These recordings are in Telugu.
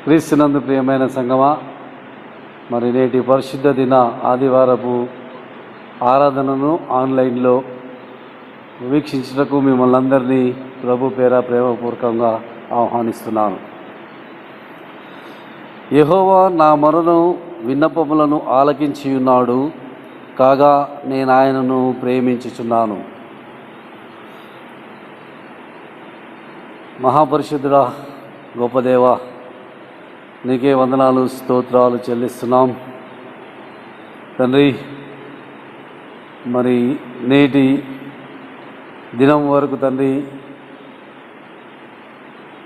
క్రీస్తునందు ప్రియమైన సంగమా, మరి నేటి పరిశుద్ధ దిన ఆదివారపు ఆరాధనను ఆన్లైన్లో వీక్షించుటకు మిమ్మల్ని అందరినీ ప్రభు పేర ప్రేమపూర్వకంగా ఆహ్వానిస్తున్నాను. యెహోవా నా మొరను విన్నపములను ఆలకించి ఉన్నాడు, కాగా నేను ఆయనను ప్రేమించుచున్నాను. మహాపరిశుద్ధుడా, గొప్ప దేవా, నీకే వందనాలు, స్తోత్రాలు చెల్లిస్తున్నాం తండ్రి. మరి నేటి దినం వరకు తండ్రి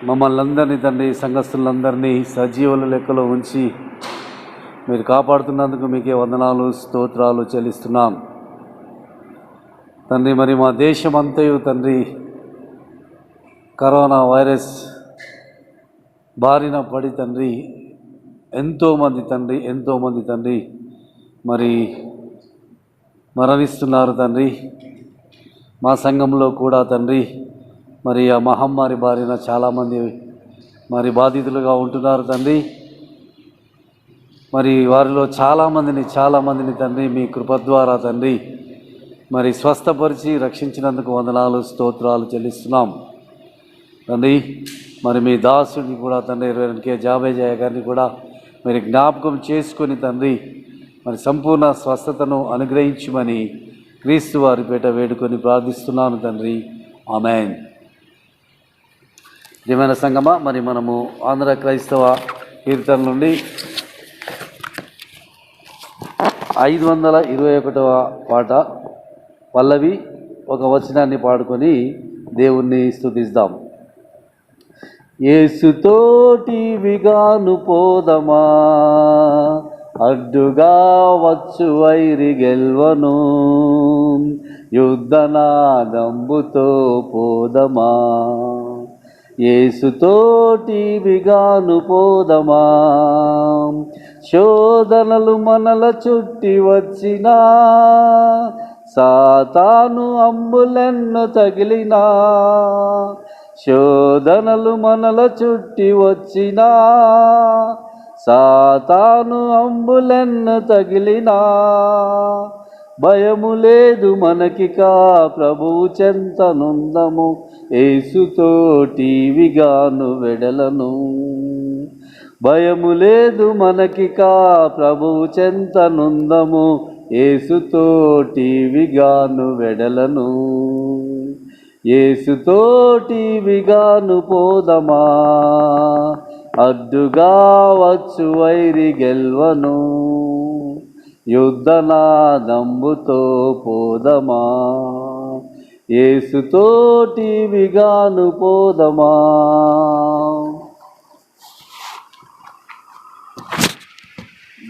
మమ్మల్ని అందరినీ తండ్రి, సంఘస్థులందరినీ సజీవుల లెక్కలో ఉంచి మీరు కాపాడుతున్నందుకు మీకే వందనాలు, స్తోత్రాలు చెల్లిస్తున్నాం తండ్రి. మరి మా దేశమంతయు తండ్రి కరోనా వైరస్ బారిన పడి తండ్రి ఎంతోమంది తండ్రి మరి మరణిస్తున్నారు తండ్రి. మా సంఘంలో కూడా తండ్రి మరి ఆ మహమ్మారి బారిన చాలామంది మరి బాధితులుగా ఉంటున్నారు తండ్రి. మరి వారిలో చాలామందిని తండ్రి మీ కృప ద్వారా తండ్రి మరి స్వస్థపరిచి రక్షించినందుకు వందనాలు, స్తోత్రాలు చెల్లిస్తున్నాం తండ్రి. మరి మీ దాసుడిని కూడా తండ్రి కే జాబేజయ గారిని కూడా మీరు జ్ఞాపకం చేసుకొని తండ్రి మరి సంపూర్ణ స్వస్థతను అనుగ్రహించమని క్రీస్తు వారి పేట వేడుకొని ప్రార్థిస్తున్నాను తండ్రి. ఆమేన్. ప్రియమైన సంగమా, మరి మనము ఆంధ్ర క్రైస్తవ కీర్తన నుండి 521వ పాట పల్లవి ఒక వచనాన్ని పాడుకొని దేవుణ్ణి స్తుతిద్దాం. యేసుతోటి విగాను పోదమా, అడ్డుగా వచ్చు వైరి గెల్వను, యుద్ధనాదంబుతో పోదమా. యేసుతోటి విగాను పోదమా, శోధనలు మనల చుట్టి వచ్చినా, సాతాను అంబులెన్నో తగిలినా, శోధనలు మనల చుట్టి వచ్చినా, సాతాను అంబులెన్నో తగిలినా, భయము లేదు మనకికా ప్రభువు చెంతనుందము, యేసుతోటి విగాను వెడలను. భయము లేదు మనకికా ప్రభువు చెంతనుందము, యేసుతోటి విగాను వెడలను. యేసుతోటి విగాను పోదమా, అడ్డుగా వచ్చు వైరి గెల్వను, యుద్ధనాదంబుతో పోదమా. యేసుతోటి విగాను పోదమా.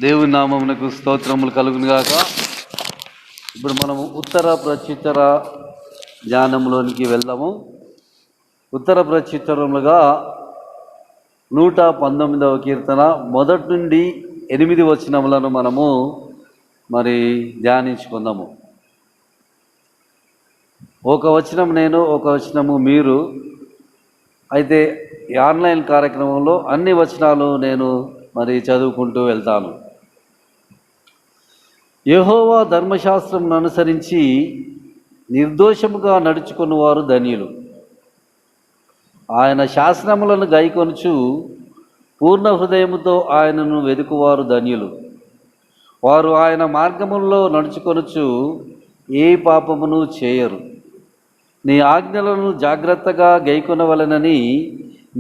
దేవుని నామమునకు స్తోత్రములు కలుగునుగాక. ఇప్పుడు మనము ఉత్తర ప్రత్యుత్తర ధ్యానంలోనికి వెళ్దాము. ఉత్తర ప్రత్యుత్తరములుగా 119వ కీర్తన 1 నుండి 8 వచనములను మనము మరి ధ్యానించుకుందాము. ఒక వచనం నేను, ఒక వచనము మీరు. అయితే ఈ ఆన్లైన్ కార్యక్రమంలో అన్ని వచనాలు నేను మరి చదువుకుంటూ వెళ్తాను. యెహోవా ధర్మశాస్త్రం అనుసరించి నిర్దోషముగా నడుచుకుని వారు ధన్యులు. ఆయన శాసనములను గైకొనుచు పూర్ణ హృదయముతో ఆయనను వెదుకువారు ధన్యులు. వారు ఆయన మార్గముల్లో నడుచుకొనుచు ఏ పాపమును చేయరు. నీ ఆజ్ఞలను జాగ్రత్తగా గైకొనవలెనని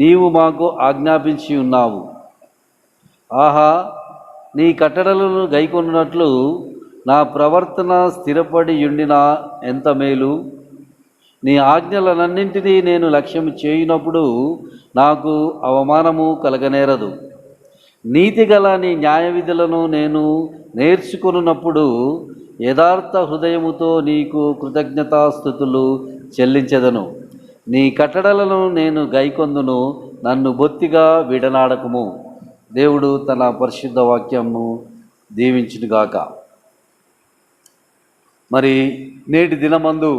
నీవు మాకు ఆజ్ఞాపించి ఉన్నావు. ఆహా, నీ కట్టడలను గైకొన్నట్లు నా ప్రవర్తన స్థిరపడి ఉండినా ఎంత మేలు. నీ ఆజ్ఞలనన్నింటినీ నేను లక్ష్యం చేయునప్పుడు నాకు అవమానము కలగనేరదు. నీతిగల నీ న్యాయ విధులను నేను నేర్చుకున్నప్పుడు యథార్థ హృదయముతో నీకు కృతజ్ఞతాస్తుతులు చెల్లించెదను. నీ కట్టడలను నేను గైకొందును, నన్ను బొత్తిగా విడనాడకము. దేవుడు తన పరిశుద్ధ వాక్యము దీవించునుగాక. మరి నేటి దినమందు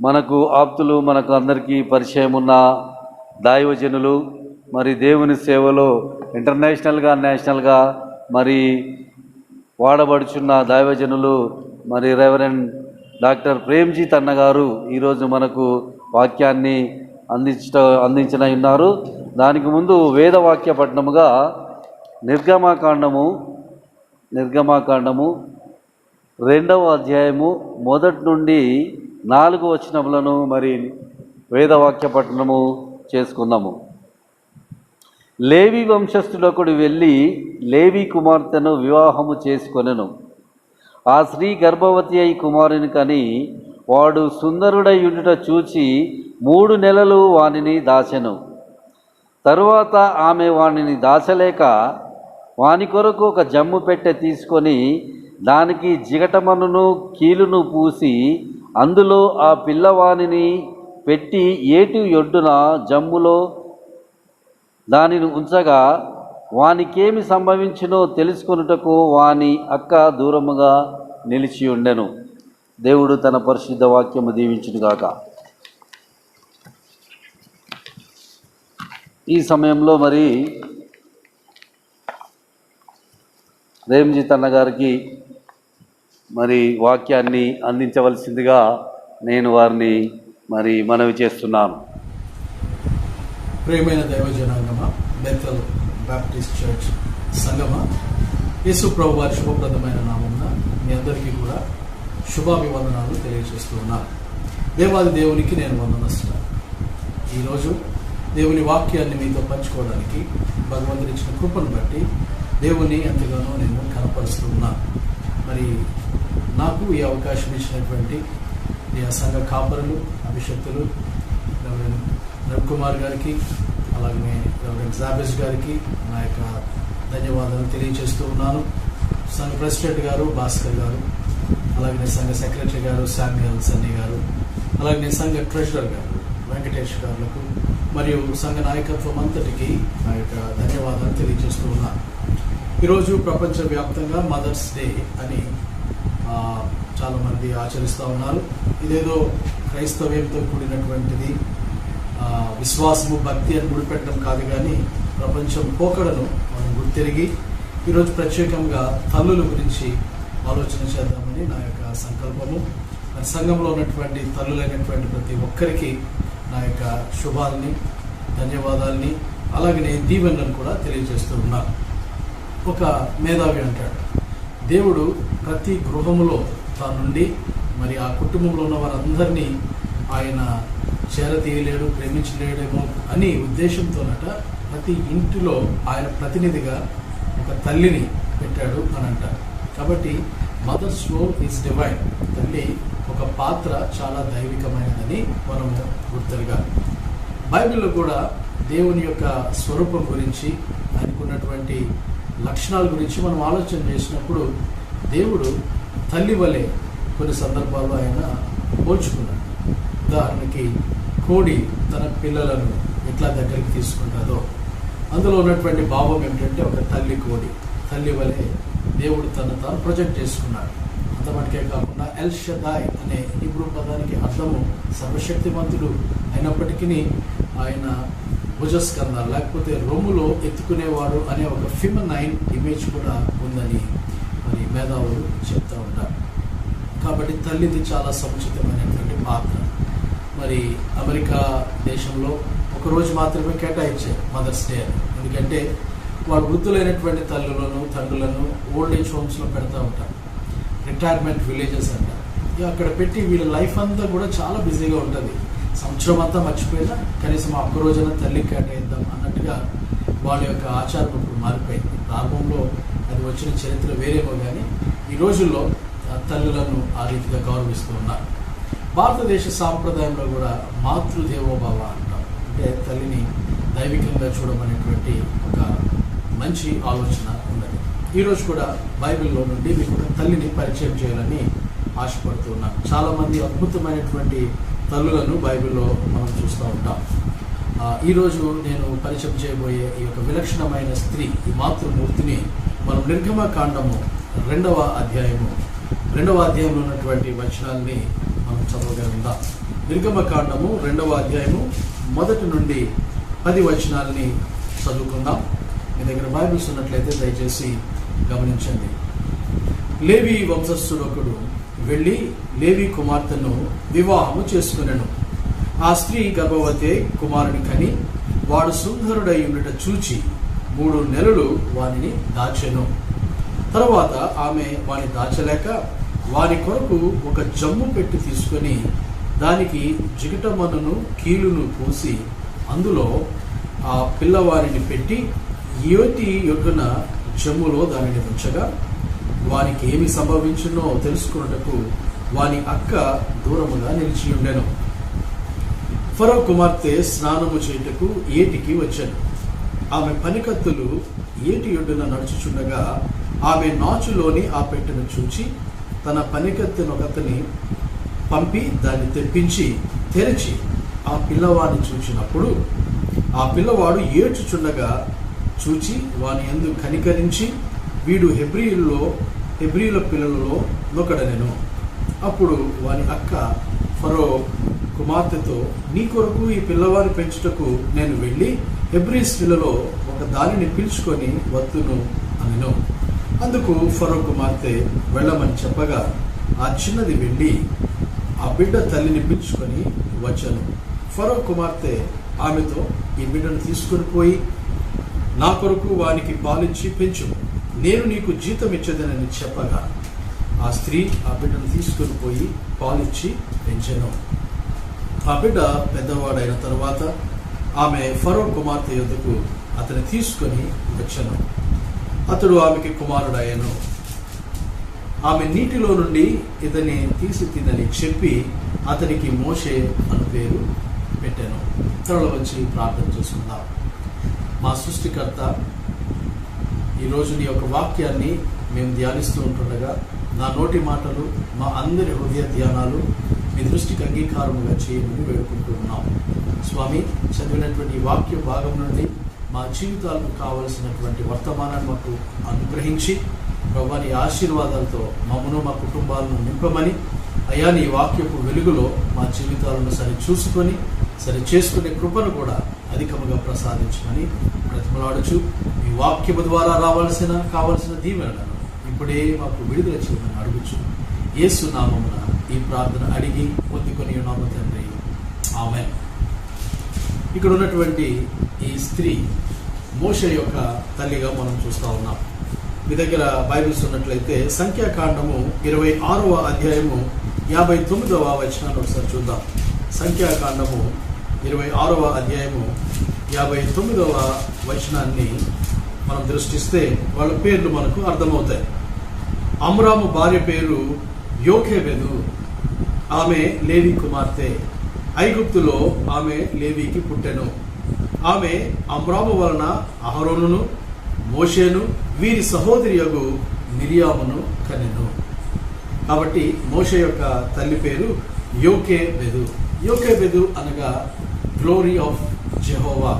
మనకు ఆప్తులు, మనకు అందరికీ పరిచయం ఉన్న దైవజనులు మరి దేవుని సేవలో ఇంటర్నేషనల్గా నేషనల్గా మరి వాడబడుచున్న దైవజనులు మరి రెవరెండ్ డాక్టర్ ప్రేమ్జీత్ అన్న గారు ఈరోజు మనకు వాక్యాన్ని అందించిన ఉన్నారు. దానికి ముందు వేదవాక్య పఠనముగా నిర్గమాకాండము 2వ అధ్యాయము 1 నుండి 4 వచనములను మరి వేదవాక్య పఠనము చేసుకుందాము. లేవి వంశస్థుడొకడు వెళ్ళి లేవి కుమార్తెను వివాహము చేసుకొనెను. ఆ స్త్రీ గర్భవతి అయి కుమారుని కని వాడు సుందరుడై ఉండుట చూచి 3 నెలలు వానిని దాచెను. తరువాత ఆమె వానిని దాచలేక వాని కొరకు ఒక జమ్ము పెట్టె తీసుకొని దానికి జిగటమనును కీలును పూసి అందులో ఆ పిల్లవానిని పెట్టి ఏటి ఒడ్డున జమ్ములో దానిని ఉంచగా వానికేమి సంభవించినో తెలుసుకొనుటకు వాని అక్క దూరముగా నిలిచి ఉండెను. దేవుడు తన పరిశుద్ధ వాక్యము దీవించునుగాక. ఈ సమయంలో మరి ప్రేమ్జీత్ అన్న గారికి మరి వాక్యాన్ని అందించవలసిందిగా నేను వారిని మరి మనవి చేస్తున్నాను. ప్రియమైన దైవజనాంగమా, బెతెల్ బాప్టిస్ట్ చర్చ్ సంగమా, యేసు ప్రభు వారి శుభప్రదమైన నామమున మీ అందరికీ కూడా శుభాభివందనాలు తెలియజేస్తూ ఉన్నాను. దేవాది దేవునికి నేను వందనస్తున్నాను. ఈరోజు దేవుని వాక్యాన్ని మీతో పంచుకోవడానికి భగవంతుని ఇచ్చిన కృపను బట్టి దేవుని ఎంతగానో నేను కనపరుస్తూ ఉన్నాను. మరి నాకు ఈ అవకాశం ఇచ్చినటువంటి ఈ సంఘ కాపరులు, అభిషక్తులు రెవరెండ్ రవికుమార్ గారికి, అలాగే రెవరెండ్ జాబేజ్ గారికి నా యొక్క ధన్యవాదాలు తెలియజేస్తూ ఉన్నాను. సంఘ ప్రెసిడెంట్ గారు భాస్కర్ గారు, అలాగే సంఘ సెక్రటరీ గారు శామ్యూల్ సన్నీ గారు, అలాగే సంఘ ట్రెజరర్ గారు వెంకటేష్ గారులకు మరియు సంఘ నాయకత్వం అంతటికి నా యొక్క ధన్యవాదాలు తెలియజేస్తూ ఉన్నాను. ఈరోజు ప్రపంచవ్యాప్తంగా మదర్స్ డే అని చాలామంది ఆచరిస్తూ ఉన్నారు. ఇదేదో క్రైస్తవ్యంతో కూడినటువంటిది, విశ్వాసము భక్తి అని ముడిపెట్టడం కాదు, కానీ ప్రపంచం పోకడను మనం గుర్తిరిగి ఈరోజు ప్రత్యేకంగా తల్లుల గురించి ఆలోచన చేద్దామని నా యొక్క సంకల్పము. మరి సంఘంలో ఉన్నటువంటి తల్లులైనటువంటి ప్రతి ఒక్కరికి నా యొక్క శుభాలని, ధన్యవాదాలని, అలాగే దీవెనలను కూడా తెలియజేస్తూ ఉన్నాను. ఒక మేధావి అంటాడు, దేవుడు ప్రతి గృహములో తానుండి మరి ఆ కుటుంబంలో ఉన్న వారందరినీ ఆయన చేరతీయలేడు, ప్రేమించలేడేమో అని ఉద్దేశంతోనట ప్రతి ఇంటిలో ఆయన ప్రతినిధిగా ఒక తల్లిని పెట్టాడు అని అంటారు. కాబట్టి మదర్స్ రోల్ ఈజ్ డివైన్. తల్లి ఒక పాత్ర చాలా దైవికమైనదని మనము గుర్తెరగాలి. బైబిల్లో కూడా దేవుని యొక్క స్వరూపం గురించి, ఆయనకున్నటువంటి లక్షణాల గురించి మనం ఆలోచన చేసినప్పుడు దేవుడు తల్లి వలె కొన్ని సందర్భాల్లో ఆయన పోల్చుకున్నాడు. ఉదాహరణకి కోడి తన పిల్లలను ఎట్లా దగ్గరికి తీసుకుంటుందో అందులో ఉన్నటువంటి భావం ఏమిటంటే ఒక తల్లి కోడి, తల్లి వలె దేవుడు తాను ప్రొజెక్ట్ చేసుకున్నాడు. అంతమటికే కాకుండా ఎల్ షదాయ్ అనే హీబ్రూ పదానికి అర్థము సర్వశక్తిమంతుడు అయినప్పటికీ ఆయన భుజస్కంధాలు లేకపోతే రొమ్ములో ఎత్తుకునేవాడు అనే ఒక ఫిమనైన్ ఇమేజ్ కూడా ఉందని మరి మేధావులు చెప్తూ ఉంటారు. కాబట్టి తల్లిది చాలా సముచితమైనటువంటి పాత్ర. మరి అమెరికా దేశంలో ఒకరోజు మాత్రమే కేటాయించారు మదర్స్ డే అని. ఎందుకంటే వాళ్ళు వృద్ధులైనటువంటి తల్లులను తండ్రులను ఓల్డ్ ఏజ్ హోమ్స్లో పెడతా ఉంటారు, రిటైర్మెంట్ విలేజెస్ అంటారు. అక్కడ పెట్టి వీళ్ళ లైఫ్ అంతా కూడా చాలా బిజీగా ఉంటుంది. సంవత్సరం అంతా మర్చిపోయినా కనీసం ఒక్క రోజున తల్లికి కేటాయిద్దాం అన్నట్టుగా వాళ్ళ యొక్క ఆచారం ఇప్పుడు మారిపోయింది. ప్రారంభంలో అది వచ్చిన చరిత్ర వేరేమో కానీ ఈ రోజుల్లో తల్లులను ఆ రీతిగా గౌరవిస్తూ ఉన్నారు. భారతదేశ సాంప్రదాయంలో కూడా మాతృదేవోభవ అంటాం. అంటే తల్లిని దైవికంగా చూడమనేటువంటి ఒక మంచి ఆలోచన ఉన్నది. ఈరోజు కూడా బైబిల్లో నుండి మీకు తల్లిని పరిచయం చేయాలని ఆశపడుతూ ఉన్నాను. చాలామంది అద్భుతమైనటువంటి తల్లులను బైబిల్లో మనం చూస్తూ ఉంటాం. ఈరోజు నేను పరిచయం చేయబోయే ఈ యొక్క విలక్షణమైన స్త్రీ, ఈ మాతృమూర్తిని మనం నిర్గమకాండము 2వ అధ్యాయంలో ఉన్నటువంటి వచనాల్ని మనం చదవగలుగుతాం. నిర్గమకాండము 2వ అధ్యాయము 1 నుండి 10 వచనాల్ని చదువుకుందాం. మీ దగ్గర బైబిల్స్ ఉన్నట్లయితే దయచేసి గమనించండి. లేవి వంశస్థుడు ఒకడు వెళ్ళి లేవి కుమార్తెను వివాహము చేసుకునెను. ఆ స్త్రీ గర్భవతి కుమారుని కని వాడు సుందరుడై ఉండుట చూచి 3 నెలలు వానిని దాచెను. తరువాత ఆమె వాని దాచలేక వాని కొరకు ఒక జమ్ము పెట్టి తీసుకొని దానికి జిగటమన్నును కీలును పూసి అందులో ఆ పిల్లవారిని పెట్టి ఏటి యొడ్డున జమ్ములో దానిని ఉంచగా వానికి ఏమి సంభవించునో తెలుసుకున్నటకు వాని అక్క దూరముగా నిలిచి ఉండెను. ఫరో కుమార్తె స్నానము చేయుటకు ఏటికి వచ్చాను. ఆమె పనికత్తులు ఏటి యొడ్డున నడుచుచుండగా ఆమె నాచులోని ఆ పెట్టెను చూచి తన పనికత్తెనొకతని పంపి దాన్ని తెప్పించి తెరిచి ఆ పిల్లవాడిని చూచినప్పుడు ఆ పిల్లవాడు ఏడ్చుచుండగా చూచి వాని యందు కనికరించి వీడు హెబ్రీయుల పిల్లలలో నొకడనెను. అప్పుడు వాని అక్క ఫరో కుమార్తెతో, నీ కొరకు ఈ పిల్లవాడిని పెంచుటకు నేను వెళ్ళి హెబ్రీ స్త్రీలలో ఒక దానిని పిలుచుకొని వత్తును అనెను. అందుకు ఫరో కుమార్తె వెళ్ళమని చెప్పగా ఆ చిన్నది వెళ్ళి ఆ బిడ్డ తల్లిని పిలుచుకొని వచ్చాను. ఫరో కుమార్తె ఆమెతో, ఈ బిడ్డను తీసుకొని పోయి నా కొరకు వానికి పాలిచ్చి పెంచు, నేను నీకు జీతం ఇచ్చేదనని చెప్పగా ఆ స్త్రీ ఆ బిడ్డను తీసుకొని పోయి పాలిచ్చి పెంచెను. ఆ బిడ్డ పెద్దవాడైన తరువాత ఆమె ఫరో కుమార్తె యొద్దకు అతన్ని తీసుకొని వచ్చాను. అతడు ఆమెకి కుమారుడయ్యను. ఆమె నీటిలో నుండి ఇతన్ని తీసి తినని చెప్పి అతనికి మోషే అను పేరు పెట్టాను. త్వరలో వచ్చి ప్రార్థన చేసుకుందాం. మా సృష్టికర్త, ఈరోజు నీ యొక్క వాక్యాన్ని మేము ధ్యానిస్తూ ఉంటుండగా నా నోటి మాటలు, మా అందరి హృదయ ధ్యానాలు మీ దృష్టికి అంగీకారముగా చేయమని వేడుకుంటూ ఉన్నాం. స్వామి, చదివినటువంటి వాక్య భాగం నుండి మా జీవితాలకు కావలసినటువంటి వర్తమానాన్ని మాకు అనుగ్రహించి ప్రభువా నీ ఆశీర్వాదాలతో మమ్మను మా కుటుంబాలను నింపమని, అయ్యా నీ వాక్యపు వెలుగులో మా జీవితాలను సరి చూసుకొని సరి చేసుకునే కృపను కూడా అధికముగా ప్రసాదించమని బ్రతిమలాడుచు ఈ వాక్యము ద్వారా కావలసిన దీవెనలను ఇప్పుడే మాకు విడుదల చేయమని అడుగుచు యేసు నామమున ఈ ప్రార్థన అడిగి పొందుకొని ఉన్నాము తండ్రి, ఆమేన్. ఇక్కడ ఉన్నటువంటి ఈ స్త్రీ మోషే యొక్క తల్లిగా మనం చూస్తూ ఉన్నాం. మీ దగ్గర బైబిల్స్ ఉన్నట్లయితే సంఖ్యాకాండము 26వ అధ్యాయము 59వ వచనాన్ని ఒకసారి చూద్దాం. సంఖ్యాకాండము 26వ అధ్యాయము 59వ వచనాన్ని మనం దృష్టిస్తే వాళ్ళ పేర్లు మనకు అర్థమవుతాయి. అమ్రాము భార్య పేరు యోకేబెదు, ఆమె లేవి కుమార్తె. ఐగుప్తులో ఆమె లేవికి పుట్టెను. ఆమె అమ్రాము వలన అహరోనును మోషేను వీరి సహోదరియగు మిరియామును కనెను. కాబట్టి మోషే యొక్క తల్లి పేరు యోకేబెదు. యోకేబెదు అనగా గ్లోరీ ఆఫ్ జెహోవా,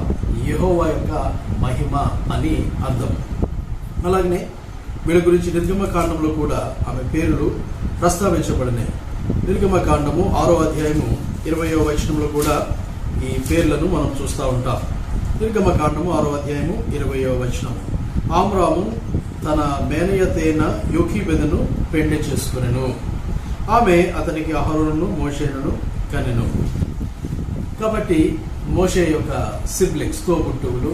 యెహోవా యొక్క మహిమ అని అర్థం. అలాగనే వీళ్ళ గురించి నిర్గమకాండంలో కూడా ఆమె పేర్లు ప్రస్తావించబడినాయి. నిర్గమకాండము 6వ అధ్యాయము 20వ వచనంలో కూడా ఈ పేర్లను మనం చూస్తూ ఉంటాం. నిర్గమకాండము 6వ అధ్యాయము 20వ వచనం, ఆమ్రాము తన మేనయతైన యోకేబెదును పెండ్లి చేసుకునెను. ఆమె అతనికి అహరోనును మోషేను కనెను. కాబట్టి మోషే యొక్క సిబ్లింగ్స్, తోబుట్టువులు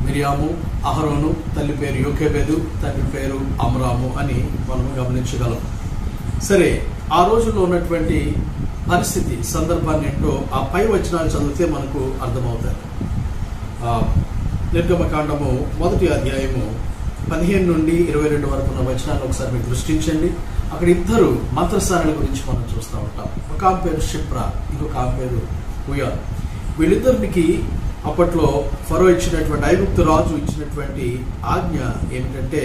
మిరియాము, అహరోను, తల్లి పేరు యోకేబెదు, తండ్రి పేరు అమ్రాము అని మనం గమనించగలం. సరే, ఆ రోజుల్లో ఉన్నటువంటి పరిస్థితి, సందర్భాన్ని ఏంటో ఆ పై వచనాలు చదివితే మనకు అర్థమవుతాయి. నిర్గమకాండము 1వ అధ్యాయము 15 నుండి 22 వరకు ఉన్న వచనాన్ని ఒకసారి మీరు దృష్టించండి. అక్కడ ఇద్దరు మంత్రసానుల గురించి మనం చూస్తూ ఉంటాం. ఒక ఆమె పేరు షిప్రా, ఇంకొక ఆమె పేరు హుయా. వీళ్ళిద్దరికి అప్పట్లో ఫరో ఇచ్చినటువంటి, ఐగుప్తు రాజు ఇచ్చినటువంటి ఆజ్ఞ ఏమిటంటే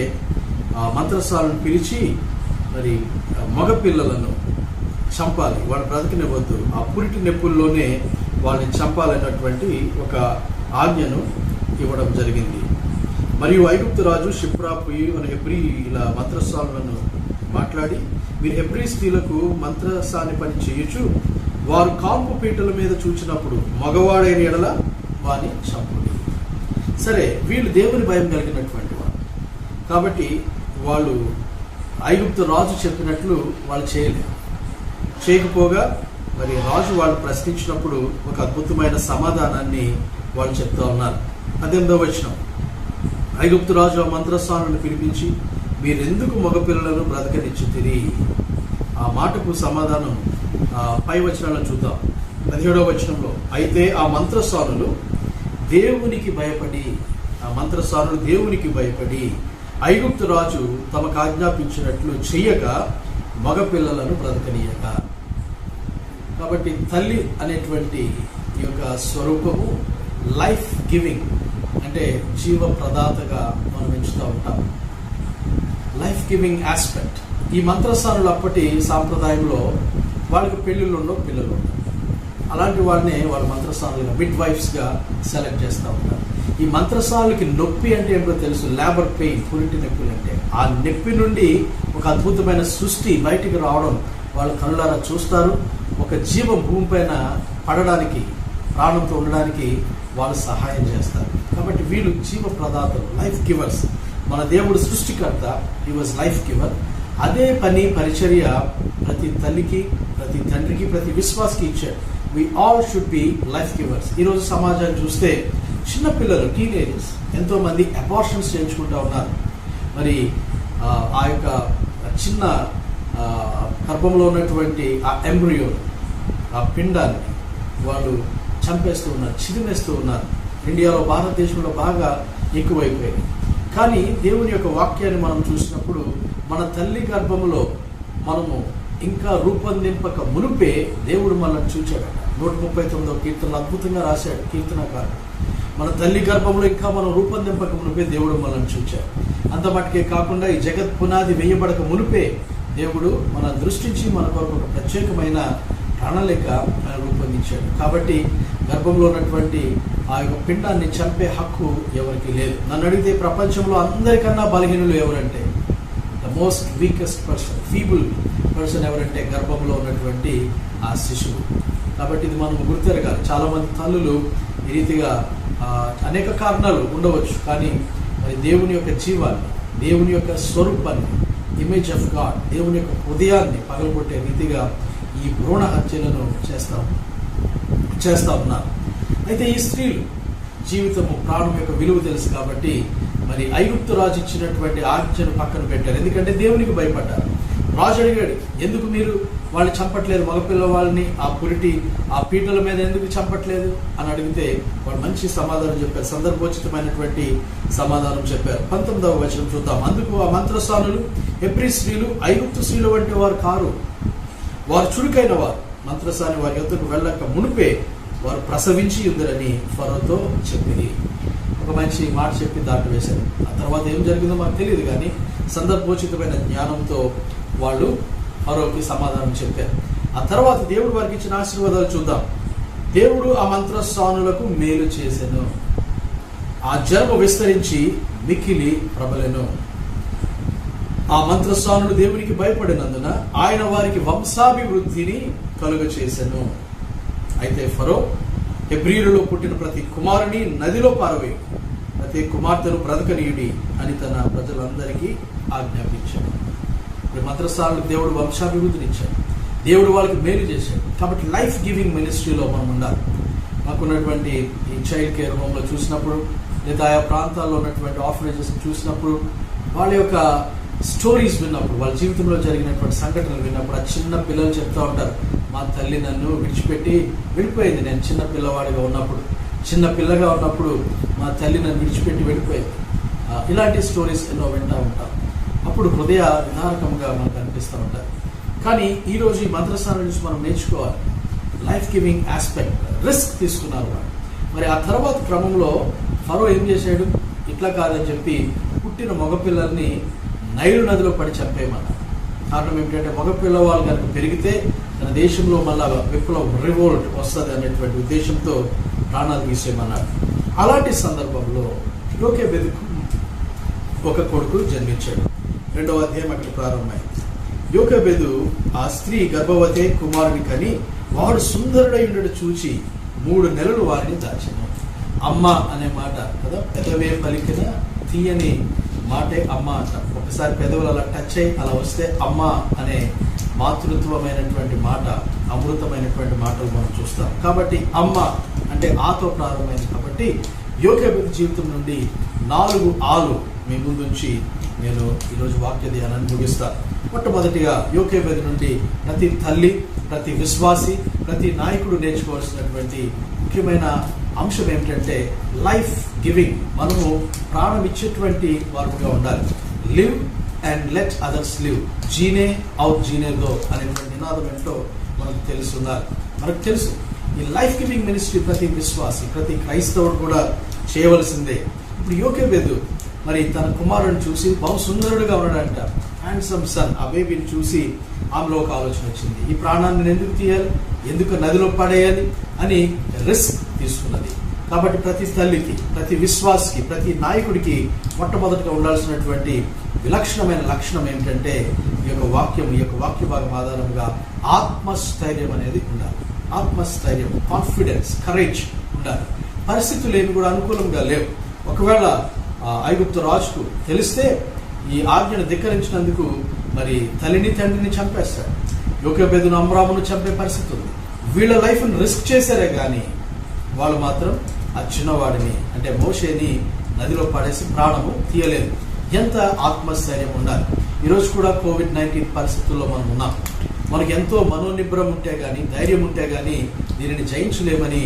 మంత్రసాలను పిలిచి మరి మగపిల్లలను చంపాలి, వాళ్ళు బ్రతికినవద్దు, ఆ పురిటి నొప్పుల్లోనే వాళ్ళని చంపాలన్నటువంటి ఒక ఆజ్ఞను ఇవ్వడం జరిగింది. మరియు ఐగుప్తు రాజు షిప్రా పుయి మన హెబ్రీల మంత్రసాలను మాట్లాడి, మీరు హెబ్రీ స్త్రీలకు మంత్రసాని పని చేయొచ్చు, వారు కాంపు పీటల మీద చూచినప్పుడు మగవాడైన ఎడల వాని చంపుడి. సరే, వీళ్ళు దేవుని భయం కలిగినటువంటి వారు కాబట్టి వాళ్ళు ఐగుప్తు రాజు చెప్పినట్లు వాళ్ళు చేయకపోగా మరి రాజు వాళ్ళు ప్రశ్నించినప్పుడు ఒక అద్భుతమైన సమాధానాన్ని వాళ్ళు చెప్తా ఉన్నారు. 18వ వచనం, ఐగుప్తు రాజు ఆ మంత్రస్వాములను పిలిపించి, మీరెందుకు మగపిల్లలను బ్రతకనిచ్చుతిరి? ఆ మాటకు సమాధానం పై వచనాల్లో చూద్దాం. 17వ వచనంలో, అయితే ఆ మంత్రస్వాములు దేవునికి భయపడి ఐగుప్తు రాజు తమకు ఆజ్ఞాపించినట్లు చెయ్యక మగపిల్లలను బ్రతకనీయక. కాబట్టి తల్లి అనేటువంటి ఈ యొక్క స్వరూపము లైఫ్ గివింగ్, అంటే జీవ ప్రదాతగా మనం ఎంచుతూ ఉంటాం. Life giving aspect. ఈ మంత్రస్వాములు అప్పటి సాంప్రదాయంలో వాళ్ళకి పెళ్ళిళ్ళు ఉండవు, పిల్లలు ఉండవు. అలాంటి వాళ్ళనే వాళ్ళు మంత్రస్వాములుగా, మిడ్ వైఫ్స్గా సెలెక్ట్ చేస్తూ ఉంటారు. ఈ మంత్రస్వాములకి నొప్పి అంటే ఏంటో తెలుసు, లేబర్ పెయిన్, పురిటి నొప్పులు అంటే. ఆ నొప్పి నుండి ఒక అద్భుతమైన సృష్టి బయటికి రావడం వాళ్ళు కళ్ళారా చూస్తారు. ఒక జీవం భూమిపైన పడడానికి, ప్రాణంతో ఉండడానికి వాళ్ళు సహాయం చేస్తారు. కాబట్టి వీళ్ళు జీవ ప్రదాతలు, లైఫ్ గివర్స్. మన దేవుడు సృష్టికర్త, హీ వాజ్ లైఫ్ గివర్. అదే పరిచర్య ప్రతి తల్లికి, ప్రతి తండ్రికి, ప్రతి విశ్వాసకి ఇచ్చాడు. We all should be life givers. ఈరోజు సమాజాన్ని చూస్తే చిన్నపిల్లలు, టీనేజర్స్ ఎంతో మంది అబార్షన్స్ చేయించుకుంటూ ఉన్నారు. మరి ఆ యొక్క చిన్న గర్భంలో ఉన్నటువంటి ఆ ఎంబ్రియో, ఆ పిండాన్ని వాళ్ళు చంపేస్తూ ఉన్నారు, చిదిమేస్తూ ఉన్నారు. ఇండియాలో, భారతదేశంలో బాగా ఎక్కువైపోయాయి. కానీ దేవుని యొక్క వాక్యాన్ని మనం చూసినప్పుడు మన తల్లి గర్భంలో మనము ఇంకా రూపొందింపక మునుపే దేవుడు మనల్ని చూచాడు. 139వ కీర్తనలో అద్భుతంగా రాశాడు కీర్తనకారుడు. మన తల్లి గర్భంలో ఇంకా మనం రూపొందింపక మునుపే దేవుడు మనల్ని చూచాడు. అంత మటుకే కాకుండా ఈ జగత్ పునాది వేయబడక మునుపే దేవుడు మన దృష్టించి మన కొరకు ఒక ప్రత్యేకమైన ప్రణాళిక ఆయన రూపొందించాడు. కాబట్టి గర్భంలో ఉన్నటువంటి ఆ యొక్క పిండాన్ని చంపే హక్కు ఎవరికి లేదు. నన్ను అడిగితే ప్రపంచంలో అందరికన్నా బలహీనులు ఎవరంటే, the most weakest person, feeble person ఎవరంటే గర్భంలో ఉన్నటువంటి ఆ శిశువు. కాబట్టి ఇది మనం గుర్తెరగాలి. చాలామంది తల్లులు ఈ రీతిగా అనేక కారణాలు ఉండవచ్చు, కానీ మరి దేవుని యొక్క జీవాన్ని, దేవుని యొక్క స్వరూపాన్ని, ఇమేజ్ ఆఫ్ గాడ్, దేవుని యొక్క హృదయాన్ని పగలగొట్టే రీతిగా ఈ భ్రూణ హత్యలను చేస్తా ఉన్నారు. అయితే ఈ స్త్రీలు జీవితము, ప్రాణం యొక్క విలువ తెలుసు కాబట్టి మరి ఐగుప్తు రాజు ఇచ్చినటువంటి ఆజ్ఞను పక్కన పెట్టారు. ఎందుకంటే దేవునికి భయపడ్డారు. రాజు అడిగాడు, ఎందుకు మీరు వాళ్ళని చంపట్లేదు, మగపిల్ల వాళ్ళని ఆ పీటల మీద ఎందుకు చంపట్లేదు అని అడిగితే వాళ్ళు మంచి సమాధానం చెప్పారు, సందర్భోచితమైనటువంటి సమాధానం చెప్పారు. 19వ వచనం చూద్దాం. అందుకు ఆ మంత్రస్వాములు, హెబ్రీ స్త్రీలు ఐగుప్తు స్త్రీలు వంటి వారు కారు, వారు చురుకైన వారు, మంత్రస్వామి వారి యొద్దకు వెళ్ళక మునిపే వారు ప్రసవించి ఉందరని ఫరోతో చెప్పింది. ఒక మంచి మాట చెప్పి దాటివేశారు. ఆ తర్వాత ఏం జరిగిందో మాకు తెలియదు, కానీ సందర్భోచితమైన జ్ఞానంతో వాళ్ళు ఫరోకి సమాధానం చెప్పారు. ఆ తర్వాత దేవుడు వారికి ఇచ్చిన ఆశీర్వాదాలు చూద్దాం. దేవుడు ఆ మంత్రస్వాములకు మేలు చేసెను, ఆ జన్మ విస్తరించి మిక్కిలి ప్రబలెను. ఆ మంత్రస్వాములు దేవునికి భయపడినందున ఆయన వారికి వంశాభివృద్ధిని కలుగ చేసెను. అయితే ఫరో, హెబ్రీయులలో పుట్టిన ప్రతి కుమారుని నదిలో పారవేయు, ప్రతి కుమార్తెను బ్రతకనీయుడి అని తన ప్రజలందరికీ ఆజ్ఞాపించాడు. ఇప్పుడు మంత్రస్వాములకు దేవుడు వంశాభివృద్ధిని ఇచ్చాడు, దేవుడు వాళ్ళకి మేలు చేశాడు. కాబట్టి లైఫ్ గివింగ్ మినిస్ట్రీలో మనం ఉండాలి. మాకున్నటువంటి ఈ చైల్డ్ కేర్ హోమ్లో చూసినప్పుడు, లేదా ఆయా ప్రాంతాల్లో ఉన్నటువంటి ఆర్ఫనేజెస్ చూసినప్పుడు, వాళ్ళ యొక్క స్టోరీస్ విన్నప్పుడు, వాళ్ళ జీవితంలో జరిగినటువంటి సంఘటనలు విన్నప్పుడు, ఆ చిన్న పిల్లలు చెప్తూ ఉంటారు, మా తల్లి నన్ను విడిచిపెట్టి వెళ్ళిపోయింది. నేను చిన్న పిల్లవాడిగా ఉన్నప్పుడు, చిన్న పిల్లగా ఉన్నప్పుడు మా తల్లి నన్ను విడిచిపెట్టి వెళ్ళిపోయింది. ఇలాంటి స్టోరీస్ ఎన్నో వింటూ ఉంటాం. అప్పుడు హృదయ విధారకంగా మనకు అనిపిస్తూ ఉంటారు. కానీ ఈరోజు ఈ మంత్రస్వామి నుంచి మనం నేర్చుకోవాలి లైఫ్ గివింగ్ ఆస్పెక్ట్. రిస్క్ తీసుకున్నారు వాళ్ళు. మరి ఆ తర్వాత క్రమంలో ఫరో ఏం చేశాడు, ఇట్లా కాదని చెప్పి పుట్టిన మగపిల్లల్ని నైలు నదిలో పడి చంపేయమన్నారు. కారణం ఏమిటంటే మగపిల్లవాళ్ళు కనుక పెరిగితే తన దేశంలో మళ్ళా విప్లవం, రివోల్ట్ వస్తుంది అనేటువంటి ఉద్దేశంతో ప్రాణాలు తీసేయమన్నాడు. అలాంటి సందర్భంలో యోకేబెదుకు ఒక కొడుకు జన్మించాడు. 2వ అధ్యాయం అక్కడ ప్రారంభమైంది. యోకేబెదు ఆ స్త్రీ గర్భవతే కుమారుని కని వాడు సుందరుడై ఉండడు చూచి 3 నెలలు వారిని దాచాను. అమ్మ అనే మాట కదా, పెదవే పలికిన తీయని మాటే అమ్మ అంట. ఒకసారి పెదవులు అలా టచ్ అయ్యి అలా వస్తే అమ్మ అనే మాతృత్వమైనటువంటి మాట, అమృతమైనటువంటి మాటలు మనం చూస్తాం. కాబట్టి అమ్మ అంటే ఆతో ప్రారంభమైంది. కాబట్టి యోకేబెదు జీవితం నుండి 4 ఆలు మీ ముందుంచి నేను ఈరోజు వాక్య ధ్యానాన్ని ముగిస్తాను. మొట్టమొదటిగా యోకేబెదు నుండి ప్రతి తల్లి, ప్రతి విశ్వాసి, ప్రతి నాయకుడు నేర్చుకోవాల్సినటువంటి ముఖ్యమైన అంశం ఏమిటంటే లైఫ్ గివింగ్. మనము ప్రాణం ఇచ్చేటువంటి వారుగా ఉండాలి. Live and let others live, జీనే ఔర్ జీనే దో అనేటువంటి నినాదం ఏంటో మనకు తెలుసున్నారు. మనకు తెలుసు ఈ లైఫ్ గివింగ్ మినిస్ట్రీ ప్రతి విశ్వాసి, ప్రతి క్రైస్తవుడు కూడా చేయవలసిందే. ఇప్పుడు యోకేబెదు మరి తన కుమారుడిని చూసి బహు సుందరుడుగా ఉన్నాడంట, హ్యాండ్సమ్ సన్. ఆ బేబీని చూసి ఆమెలో ఒక ఆలోచన వచ్చింది, ఈ ప్రాణాన్ని ఎందుకు తీయాలి, ఎందుకు నదిలో పడేయాలి అని రిస్క్ తీసుకున్నది. కాబట్టి ప్రతి తల్లికి, ప్రతి విశ్వాసికి, ప్రతి నాయకుడికి మొట్టమొదటిగా ఉండాల్సినటువంటి విలక్షణమైన లక్షణం ఏమిటంటే ఈ యొక్క వాక్య భాగం ఆధారంగా ఆత్మస్థైర్యం అనేది ఉండాలి. ఆత్మస్థైర్యం, కాన్ఫిడెన్స్, కరేజ్ ఉండాలి. పరిస్థితులు ఏమి కూడా అనుకూలంగా లేవు. ఒకవేళ ఐగుప్తు రాజుకు తెలిస్తే ఈ ఆజ్ఞను ధిక్కరించినందుకు మరి తల్లిని తండ్రిని చంపేస్తాడు. యోకేబెదును అమ్రామును చంపే పరిస్థితి ఉంది. వీళ్ళ లైఫ్ని రిస్క్ చేశారే కానీ వాళ్ళు మాత్రం ఆ చిన్నవాడిని అంటే మోషేని నదిలో పడేసి ప్రాణము తీయలేదు. ఎంత ఆత్మస్థైర్యం ఉండాలి. ఈరోజు కూడా కోవిడ్-19 పరిస్థితుల్లో మనం ఉన్నాం. మనకు ఎంతో మనోనిబ్బరం ఉంటే కానీ, ధైర్యం ఉంటే కానీ దీనిని జయించలేమని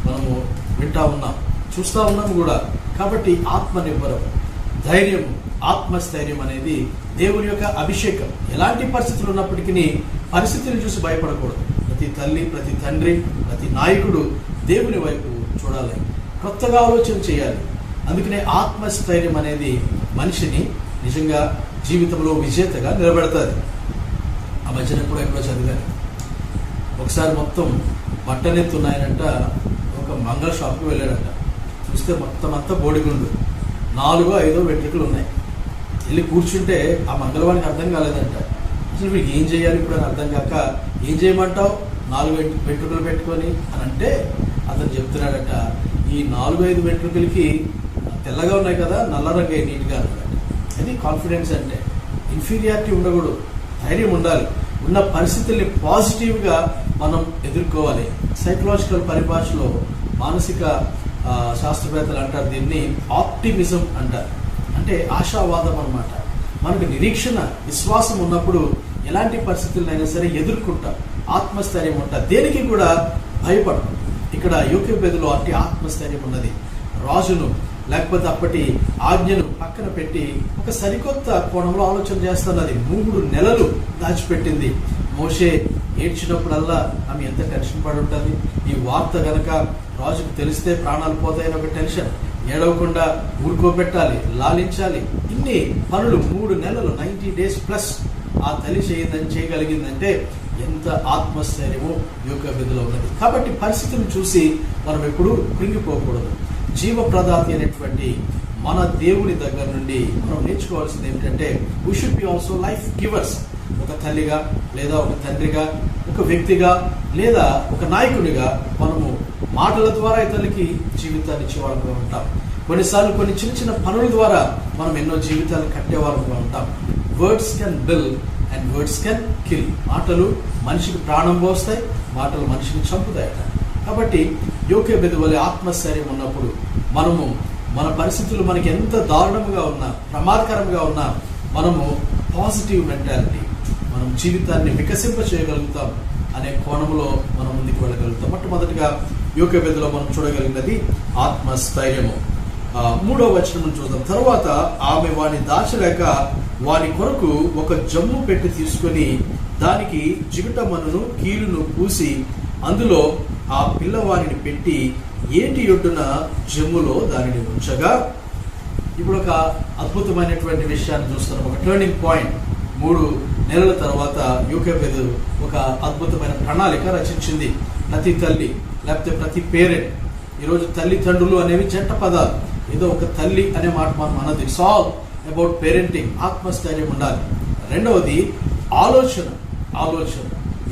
మనము వింటా ఉన్నాం, చూస్తూ ఉన్నాం కూడా. కాబట్టి ఆత్మనిబ్బరం, ధైర్యం, ఆత్మస్థైర్యం అనేది దేవుని యొక్క అభిషేకం. ఎలాంటి పరిస్థితులు ఉన్నప్పటికీ పరిస్థితిని చూసి భయపడకూడదు. ప్రతి తల్లి, ప్రతి తండ్రి, ప్రతి నాయకుడు దేవుని వైపు చూడాలి, కొత్తగా ఆలోచన చేయాలి. అందుకనే ఆత్మస్థైర్యం అనేది మనిషిని నిజంగా జీవితంలో విజేతగా నిలబెడతాది. ఆ మధ్యన కూడా ఎక్కడో చదివాను, ఒకసారి మొత్తం బట్టనెత్తున్నాయనంట ఒక మంగళ షాప్కి వెళ్ళాడంట. చూస్తే మొత్తం అంతా బోడిగుండు, 4-5 వెంట్రుకలు ఉన్నాయి. వెళ్ళి కూర్చుంటే ఆ మంగళవాడికి అర్థం కాలేదంట. అసలు వీడికి ఏం చేయాలి ఇప్పుడు అని అర్థం కాక, ఏం చేయమంటావు 4 వెంట్రుకలు పెట్టుకొని అని అంటే అతను చెప్తున్నాడట, ఈ 4-5 వెంట్రుకలకి తెల్లగా ఉన్నాయి కదా, నల్ల రంగు నీట్గా అన్నాడట. అది కాన్ఫిడెన్స్ అంటే. ఇన్ఫీరియారిటీ ఉండకూడదు, ధైర్యం ఉండాలి. ఉన్న పరిస్థితుల్ని పాజిటివ్గా మనం ఎదుర్కోవాలి. సైకలాజికల్ పరిభాషలో మానసిక శాస్త్రవేత్తలు అంటారు దీన్ని ఆప్టిమిజం అంటారు. అంటే ఆశావాదం అన్నమాట. మనకు నిరీక్షణ, విశ్వాసం ఉన్నప్పుడు ఎలాంటి పరిస్థితులైనా సరే ఎదుర్కొంటాం. ఆత్మస్థైర్యం ఉంటాం, దేనికి కూడా భయపడం. ఇక్కడ యోకేబెదులో అంటే ఆత్మస్థైర్యం ఉన్నది. రాజును లేకపోతే అప్పటి ఆజ్ఞను పక్కన పెట్టి ఒక సరికొత్త కోణంలో ఆలోచన చేస్తున్నది. 3 నెలలు దాచిపెట్టింది. మోషే ఏడ్చినప్పుడల్లా ఆమె ఎంత టెన్షన్ పడి ఉంటుంది. ఈ వార్త గనక రాజుకు తెలిస్తే ప్రాణాలు పోతాయని ఒక టెన్షన్. ఏడవకుండా ఊరుకోబెట్టాలి, లాలించాలి. ఇన్ని పనులు 3 నెలలు 90 days ప్లస్ ఆ తల్లి చేయగలిగిందంటే ఎంత ఆత్మస్థైర్యమో యోకేబెదులో ఉన్నది. కాబట్టి పరిస్థితులను చూసి మనం ఎప్పుడూ కృంగిపోకూడదు. జీవప్రదాతి అనేటువంటి మన దేవుని దగ్గర నుండి మనం నేర్చుకోవాల్సింది ఏమిటంటే we should be also life givers. ఒక తల్లిగా లేదా ఒక తండ్రిగా, ఒక వ్యక్తిగా లేదా ఒక నాయకుడిగా మనము మాటల ద్వారా ఇతరులకి జీవితాన్ని ఇచ్చేవాళ్ళుగా ఉంటాం. కొన్నిసార్లు కొన్ని చిన్న చిన్న పనుల ద్వారా మనం ఎన్నో జీవితాలు కట్టేవాళ్ళుగా ఉంటాం. Words can build and words can kill. మాటలు మనిషికి ప్రాణం పోస్తాయి, మాటలు మనిషిని చంపుతాయట. కాబట్టి యోకేబెదు వలె ఆత్మస్థైర్యం ఉన్నప్పుడు మనము మన పరిస్థితులు మనకి ఎంత దారుణంగా ఉన్నా, ప్రమాదకరంగా ఉన్నా మనము పాజిటివ్ మెంటాలిటీ, మనం జీవితాన్ని వికసింప చేయగలుగుతాం అనే కోణంలో మనం ముందుకు వెళ్ళగలుగుతాం. మొట్టమొదటిగా యోకేబెదులో మనం చూడగలిగినది ఆత్మస్థైర్యము. 3వ వచనం చూద్దాం. తర్వాత ఆమె వాని దాచలేక వాని కొరకు ఒక జమ్ము పెట్టి తీసుకొని దానికి జిగుటమన్నును కీలును పూసి అందులో ఆ పిల్లవాడిని పెట్టి ఏటి ఒడ్డున జమ్ములో దానిని ఉంచగా, ఇప్పుడు ఒక అద్భుతమైనటువంటి విషయాన్ని చూస్తున్నాం. ఒక టర్నింగ్ పాయింట్. 3 నెలల తర్వాత యోకేబెదు ఒక అద్భుతమైన ప్రణాళిక రచించింది. ప్రతి తల్లి లేకపోతే ప్రతి పేరెంట్, ఈరోజు తల్లిదండ్రులు అనేవి జంట పదాలు. ఏదో ఒక తల్లి అనే మాట మనం అన్నది. It's all about parenting. ఆత్మస్థైర్యం ఉండాలి. రెండవది ఆలోచన.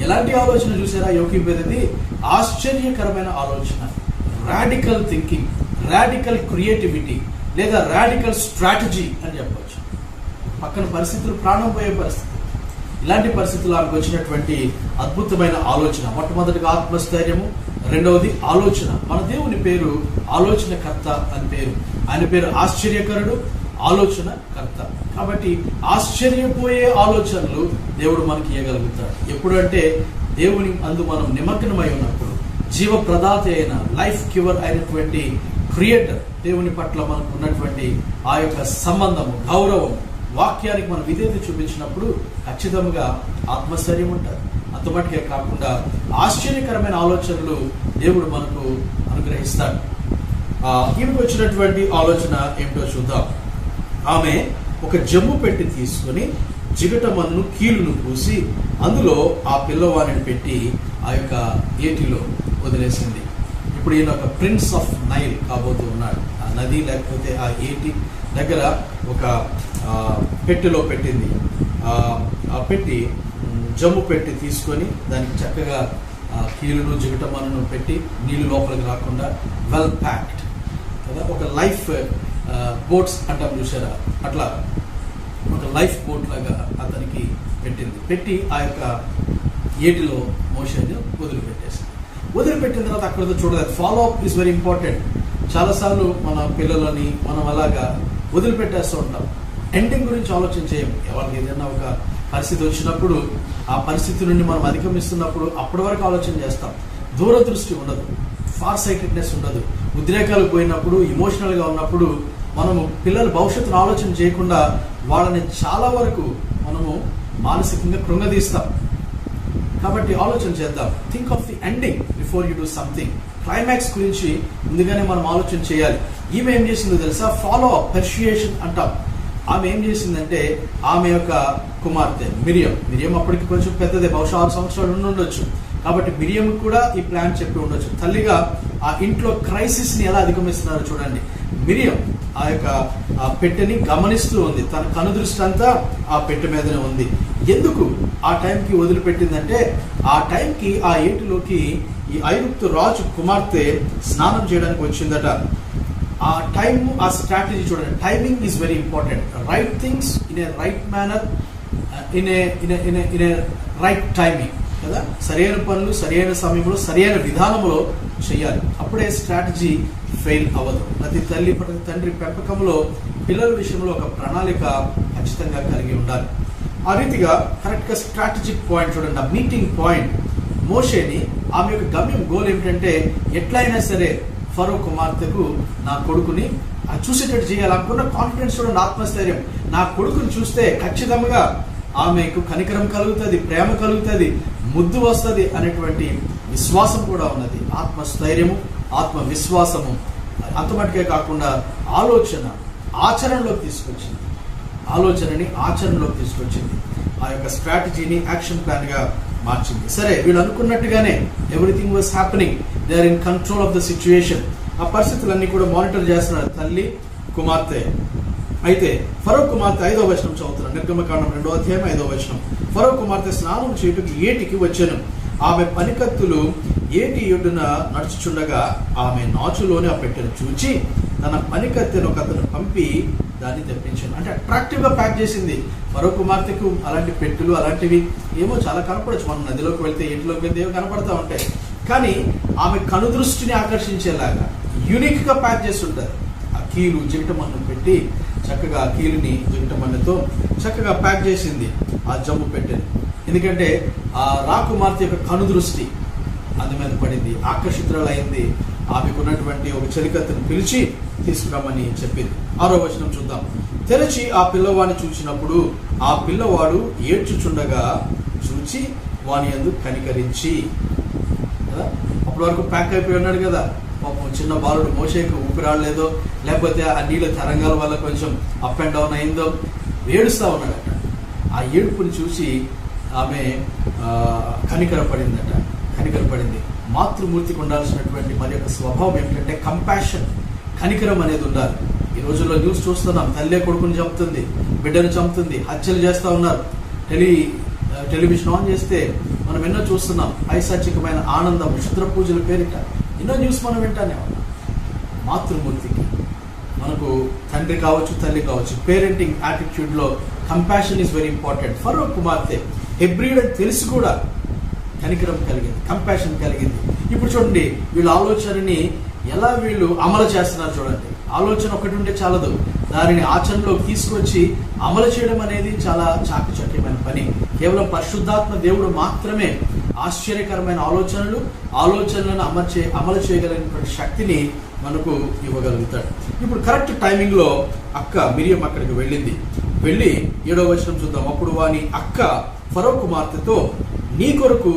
ఎలాంటి ఆలోచన చూసారా యోకేబెదుది? ఆశ్చర్యకరమైన ఆలోచన, రాడికల్ థింకింగ్. రాడికల్ క్రియేటివిటీ లేదా రాడికల్ స్ట్రాటజీ అని చెప్పవచ్చు. పక్కన పరిస్థితులు ప్రాణం పోయే పరిస్థితులు, ఇలాంటి పరిస్థితులు ఆమెకు వచ్చినటువంటి అద్భుతమైన ఆలోచన. మొట్టమొదటిగా ఆత్మస్థైర్యము, రెండవది ఆలోచన. మన దేవుని పేరు ఆలోచనకర్త అని పేరు. ఆయన పేరు ఆశ్చర్యకరుడు, ఆలోచనకర్త. కాబట్టి ఆశ్చర్యపోయే ఆలోచనలు దేవుడు మనకి ఇవ్వగలుగుతాడు. ఎప్పుడు అంటే దేవుని అందు మనం నిమగ్నమై ఉన్నప్పుడు, జీవ ప్రదాత అయిన లైఫ్ గివర్ అయినటువంటి క్రియేటర్ దేవుని పట్ల మనకు ఉన్నటువంటి ఆ యొక్క సంబంధము, గౌరవం, వాక్యానికి మనం విధేయత చూపించినప్పుడు ఖచ్చితంగా ఆత్మస్థైర్యం ఉంటుంది. అంతమటుకే కాకుండా ఆశ్చర్యకరమైన ఆలోచనలు దేవుడు మనకు అనుగ్రహిస్తాడు. ఈమెకు వచ్చినటువంటి ఆలోచన ఏమిటో చూద్దాం. ఆమె ఒక జమ్ము పెట్టి తీసుకుని జిగటమన్ను కీలును పూసి అందులో ఆ పిల్లవాడిని పెట్టి ఆ యొక్క ఏటిలో వదిలేసింది. ఇప్పుడు ఈయన ఒక ప్రిన్స్ ఆఫ్ నైల్ కాబోతూ ఉన్నాడు. ఆ నది లేకపోతే ఆ ఏటి దగ్గర ఒక పెట్టెలో పెట్టింది. ఆ పెట్టి జమ్ము పెట్టి తీసుకొని దానికి చక్కగా కీలును జిగటమన్ను పెట్టి నీళ్ళు లోపలికి రాకుండా వెల్ ప్యాక్డ్ కదా, ఒక లైఫ్ బోట్స్ అంటాం చూసారా, అట్లా ఒక లైఫ్ బోట్ లాగా అతనికి పెట్టింది. పెట్టి ఆ యొక్క ఏటిలో మోషేని వదిలిపెట్టేసింది. వదిలిపెట్టిన తర్వాత అక్కడ చూడలేదు. Follow up is very important. చాలాసార్లు మన పిల్లలని మనం అలాగా వదిలిపెట్టేస్తూ ఉంటాం. ఎండింగ్ గురించి ఆలోచన చేయం. ఎవరికి ఏదైనా ఒక పరిస్థితి వచ్చినప్పుడు ఆ పరిస్థితి నుండి మనం అధిగమిస్తున్నప్పుడు అప్పటి వరకు ఆలోచన చేస్తాం. దూరదృష్టి ఉండదు, ఫార్ సైటెడ్నెస్ ఉండదు. ఉద్రేకాలకు పోయినప్పుడు, ఇమోషనల్గా ఉన్నప్పుడు మనము పిల్లల భవిష్యత్తును ఆలోచన చేయకుండా వాళ్ళని చాలా వరకు మనము మానసికంగా కృంగదీస్తాం. కాబట్టి ఆలోచన చేద్దాం. Think of the ending before you do something. Climax గురించి ముందుగానే మనం ఆలోచన చేయాలి. ఈమె ఏం చేసిందో తెలుసా? ఫాలో అప్, పెర్సుయేషన్ అంటాం. ఆమె ఏం చేసిందంటే ఆమె యొక్క కుమార్తె మిరియం అప్పటికి కొంచెం పెద్దదే, బహుశా 6 సంవత్సరాలు ఉండొచ్చు. కాబట్టి మిరియం కూడా ఈ ప్లాన్ చెప్పి ఉండొచ్చు. తల్లిగా ఆ ఇంట్లో క్రైసిస్ ని ఎలా అధిగమిస్తున్నారో చూడండి. మిరియం ఆ యొక్క పెట్టెని గమనిస్తూ ఉంది. తన కనుదృష్టి అంతా ఆ పెట్టె మీదనే ఉంది. ఎందుకు ఆ టైంకి వదిలిపెట్టిందంటే, ఆ టైంకి ఆ ఏటిలోకి ఈ ఐగుప్తు రాజు కుమార్తె స్నానం చేయడానికి వచ్చిందట. ఆ టైం, ఆ స్ట్రాటజీ చూడండి. Timing is very important. Right things in a right manner, in a right timing కదా. సరైన పనులు సరైన సమయంలో సరైన విధానంలో చేయాలి. అప్పుడే స్ట్రాటజీ ఫెయిల్ అవ్వదు. ప్రతి తల్లి ప్రతి తండ్రి పెంపకంలో పిల్లల విషయంలో ఒక ప్రణాళిక ఖచ్చితంగా కలిగి ఉండాలి. ఆ రీతిగా కరెక్ట్గా స్ట్రాటజిక్ పాయింట్ చూడండి. ఆ మీటింగ్ పాయింట్ మోషేని, ఆమె యొక్క గమ్యం, గోల్ ఏమిటంటే ఎట్లయినా సరే ఫరో కుమార్తెకు నా కొడుకుని చూసేటట్టు చేయాలనుకున్న కాన్ఫిడెన్స్ చూడండి, ఆత్మస్థైర్యం. నా కొడుకుని చూస్తే ఖచ్చితంగా ఆమెకు కనికరం కలుగుతుంది, ప్రేమ కలుగుతుంది, ముద్దు వస్తుంది అనేటువంటి విశ్వాసం కూడా ఉన్నది. ఆత్మస్థైర్యము, ఆత్మవిశ్వాసము. అంతమటుకే కాకుండా ఆలోచన ఆచరణలోకి తీసుకొచ్చింది. ఆలోచనని ఆచరణలోకి తీసుకొచ్చింది. ఆ యొక్క స్ట్రాటజీని యాక్షన్ ప్లాన్ గా మార్చింది. సరే, వీళ్ళు అనుకున్నట్టుగానే everything was happening. They are in control of the situation. ఆ పరిస్థితులన్నీ కూడా మానిటర్ చేస్తున్నారు తల్లి, కుమార్తె. అయితే ఫరో కుమార్తె 5వ వచనం చదువుతున్నాం. నిర్గమకాండం 2వ అధ్యాయం 5వ వచనం. ఫరో కుమార్తె స్నానం చేయుటకు ఏటికి వచ్చెను. ఆమె పనికత్తులు ఏటి ఒడ్డున నడుచుచుండగా ఆమె నాచులోని ఆ పెట్టెను చూచి తన పనికత్తెను ఒకతను పంపి దాన్ని తెప్పించాను. అంటే అట్రాక్టివ్ గా ప్యాక్ చేసింది. ఫరో కుమార్తెకు అలాంటి పెట్టెలు అలాంటివి ఏమో చాలా కనపడచ్చు. మనం నదిలోకి వెళ్తే ఇంట్లోకి వెళ్తే ఏమో కనపడతా ఉంటాయి. కానీ ఆమె కనుదృష్టిని ఆకర్షించేలాగా యూనిక్ గా ప్యాక్ చేసి ఉంటారు. ఆ కీలు జిగటమన్ను పెట్టి చక్కగా ఆ కీలుని జిగటమన్నుతో చక్కగా ప్యాక్ చేసింది ఆ జమ్ము పెట్టెని. ఎందుకంటే ఆ రాకుమార్తె యొక్క కనుదృష్టి అందు మీద పడింది, ఆకర్షితురాలైంది. ఆమెకున్నటువంటి ఒక చెలికత్తెను పిలిచి తీసుకురమ్మని చెప్పింది. 6వ వచనం చూద్దాం. తెరచి ఆ పిల్లవాడిని చూసినప్పుడు ఆ పిల్లవాడు ఏడ్చుచుండగా చూచి వాని యందు కనికరించి, కదా అప్పటి వరకు ప్యాక్ అయిపోయి ఉన్నాడు కదా పాపం. చిన్న బాలుడు మోషేకు ఊపిరాడలేదో, లేకపోతే ఆ నీళ్ళ తరంగాల వల్ల కొంచెం అప్ అండ్ డౌన్ అయిందో, ఏడుస్తూ ఉన్నాడట. ఆ ఏడుపుని చూసి ఆమె కనికరపడిందట. కనికరపడింది. మాతృమూర్తికి ఉండాల్సినటువంటి మరి యొక్క స్వభావం ఏమిటంటే కంపాషన్, కనికరం అనేది ఉండాలి. ఈ రోజుల్లో న్యూస్ చూస్తున్నాం. తల్లే కొడుకుని చంపుతుంది, బిడ్డను చంపుతుంది, హత్యలు చేస్తూ ఉన్నారు. టెలివిజన్ ఆన్ చేస్తే మనం ఎన్నో చూస్తున్నాం. పైశాచికమైన ఆనందం, క్షుద్ర పూజల పేరిట ఎన్నో న్యూస్ మనం వింటానే ఉన్నాం. మాతృమూర్తికి, మనకు తండ్రి కావచ్చు తల్లి కావచ్చు, పేరెంటింగ్ యాటిట్యూడ్లో compassion is very important. Pharaoh కుమార్తె హెబ్రీడ్ అని తెలిసి కూడా కనికరం కలిగింది, కంపాషన్ కలిగింది. ఇప్పుడు చూడండి వీళ్ళ ఆలోచనని ఎలా వీళ్ళు అమలు చేస్తున్నారు చూడండి. ఆలోచన ఒకటి ఉంటే చాలదు, దానిని ఆచరణలో తీసుకొచ్చి అమలు చేయడం అనేది చాలా చాకచక్యమైన పని. కేవలం పరిశుద్ధాత్మ దేవుడు మాత్రమే ఆశ్చర్యకరమైన ఆలోచనలను అమలు చేయగలిగినటువంటి శక్తిని మనకు ఇవ్వగలుగుతాడు. ఇప్పుడు కరెక్ట్ టైమింగ్లో అక్క మిరియం అక్కడికి వెళ్ళి 7వ వచనం చూద్దాం. అప్పుడు వాని అక్క ఫరో కుమార్తెతో, నీ కొరకు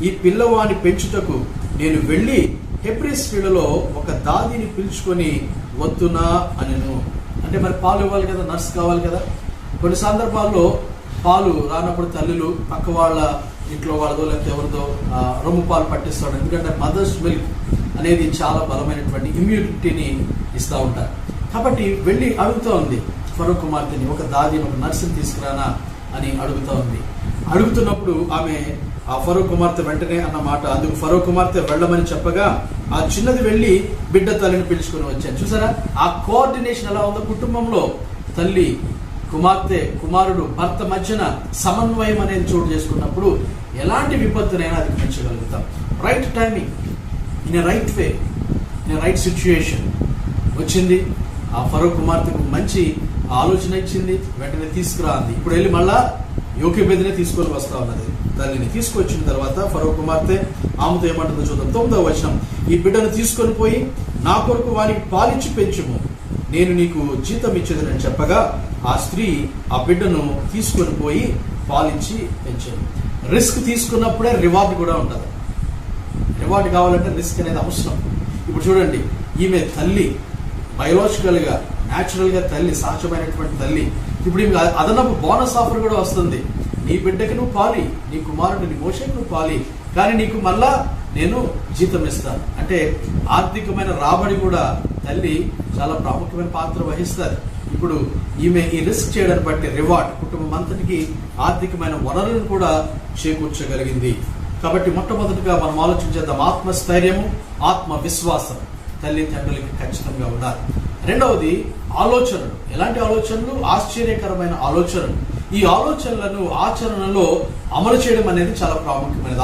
ఈ పిల్లవాని పెంచుటకు నేను వెళ్ళి హెబ్రీ స్త్రీలలో ఒక దాదిని పిలుచుకొని వద్దునా అనెను. అంటే మరి పాలు ఇవ్వాలి కదా, నర్స్ కావాలి కదా. కొన్ని సందర్భాల్లో పాలు రానప్పుడు తల్లులు పక్క వాళ్ళ ఇంట్లో వాళ్ళదో లేకపోతే ఎవరిదో రొమ్ము పాలు పట్టిస్తాడు. ఎందుకంటే మదర్స్ మిల్క్ అనేది చాలా బలమైనటువంటి ఇమ్యూనిటీని ఇస్తూ ఉంటారు. కాబట్టి వెళ్ళి అడుగుతూ ఉంది ఫరో కుమార్తెని, ఒక దాదిని, ఒక నర్సుని తీసుకురానా అని అడుగుతూ ఉంది. అడుగుతున్నప్పుడు ఆమె ఆ ఫరో కుమార్తె వెంటనే అన్నమాట. అందుకు ఫరో కుమార్తె వెళ్ళమని చెప్పగా ఆ చిన్నది వెళ్ళి బిడ్డ తల్లిని పిలుచుకొని వచ్చాను. చూసారా ఆ కోఆర్డినేషన్ ఎలా ఉందో. కుటుంబంలో తల్లి, కుమార్తె, కుమారుడు, భర్త మధ్యన సమన్వయం అనేది చోటు చేసుకున్నప్పుడు ఎలాంటి విపత్తునైనా అధిగమించగలుగుతాం. Right timing, in a right way, in a right situation వచ్చింది. ఆ ఫరో కుమార్తెకు మంచి ఆలోచన ఇచ్చింది, వెంటనే తీసుకురా అంది. ఇప్పుడు వెళ్ళి మళ్ళా యోకేబేదినే తీసుకొని వస్తా ఉన్నది. తల్లిని తీసుకొచ్చిన తర్వాత ఫరో కుమార్తె ఆమెతో ఏమంటుందో చూద్దాం. 9వ వచనం, ఈ బిడ్డను తీసుకొని పోయి నా కొరకు వానికి పాలిచ్చి పెంచుము, నేను నీకు జీతం ఇచ్చేదని చెప్పగా ఆ స్త్రీ ఆ బిడ్డను తీసుకొని పోయి పాలిచ్చి పెంచాను. రిస్క్ తీసుకున్నప్పుడే రివార్డ్ కూడా ఉంటుంది. రివార్డ్ కావాలంటే రిస్క్ అనేది అవసరం. ఇప్పుడు చూడండి, ఈమె తల్లి, బయోలాజికల్గా న్యాచురల్గా తల్లి, సహజమైనటువంటి తల్లి. ఇప్పుడు ఈమె అదనపు బోనస్ ఆఫర్ కూడా వస్తుంది. నీ బిడ్డకి నువ్వు పాలి, నీ కుమారుడు నీ మోషేకి నువ్వు పాలి, కానీ నీకు మళ్ళా నేను జీతం ఇస్తాను. అంటే ఆర్థికమైన రాబడి కూడా తల్లి చాలా ప్రాముఖ్యమైన పాత్ర వహిస్తారు. ఇప్పుడు ఈమె ఈ రిస్క్ చేయడాన్ని బట్టి రివార్డ్ కుటుంబం అంతటికి ఆర్థికమైన వనరులను కూడా చేకూర్చగలిగింది. కాబట్టి మొట్టమొదటిగా మనం ఆలోచించేద్దాం, ఆత్మస్థైర్యము, ఆత్మ విశ్వాసం తల్లిదండ్రులకి ఖచ్చితంగా ఉండాలి. రెండవది ఆలోచనలు. ఎలాంటి ఆలోచనలు? ఆశ్చర్యకరమైన ఆలోచనలు. ఈ ఆలోచనలను ఆచరణలో అమలు చేయడం అనేది చాలా ప్రాముఖ్యమైనది.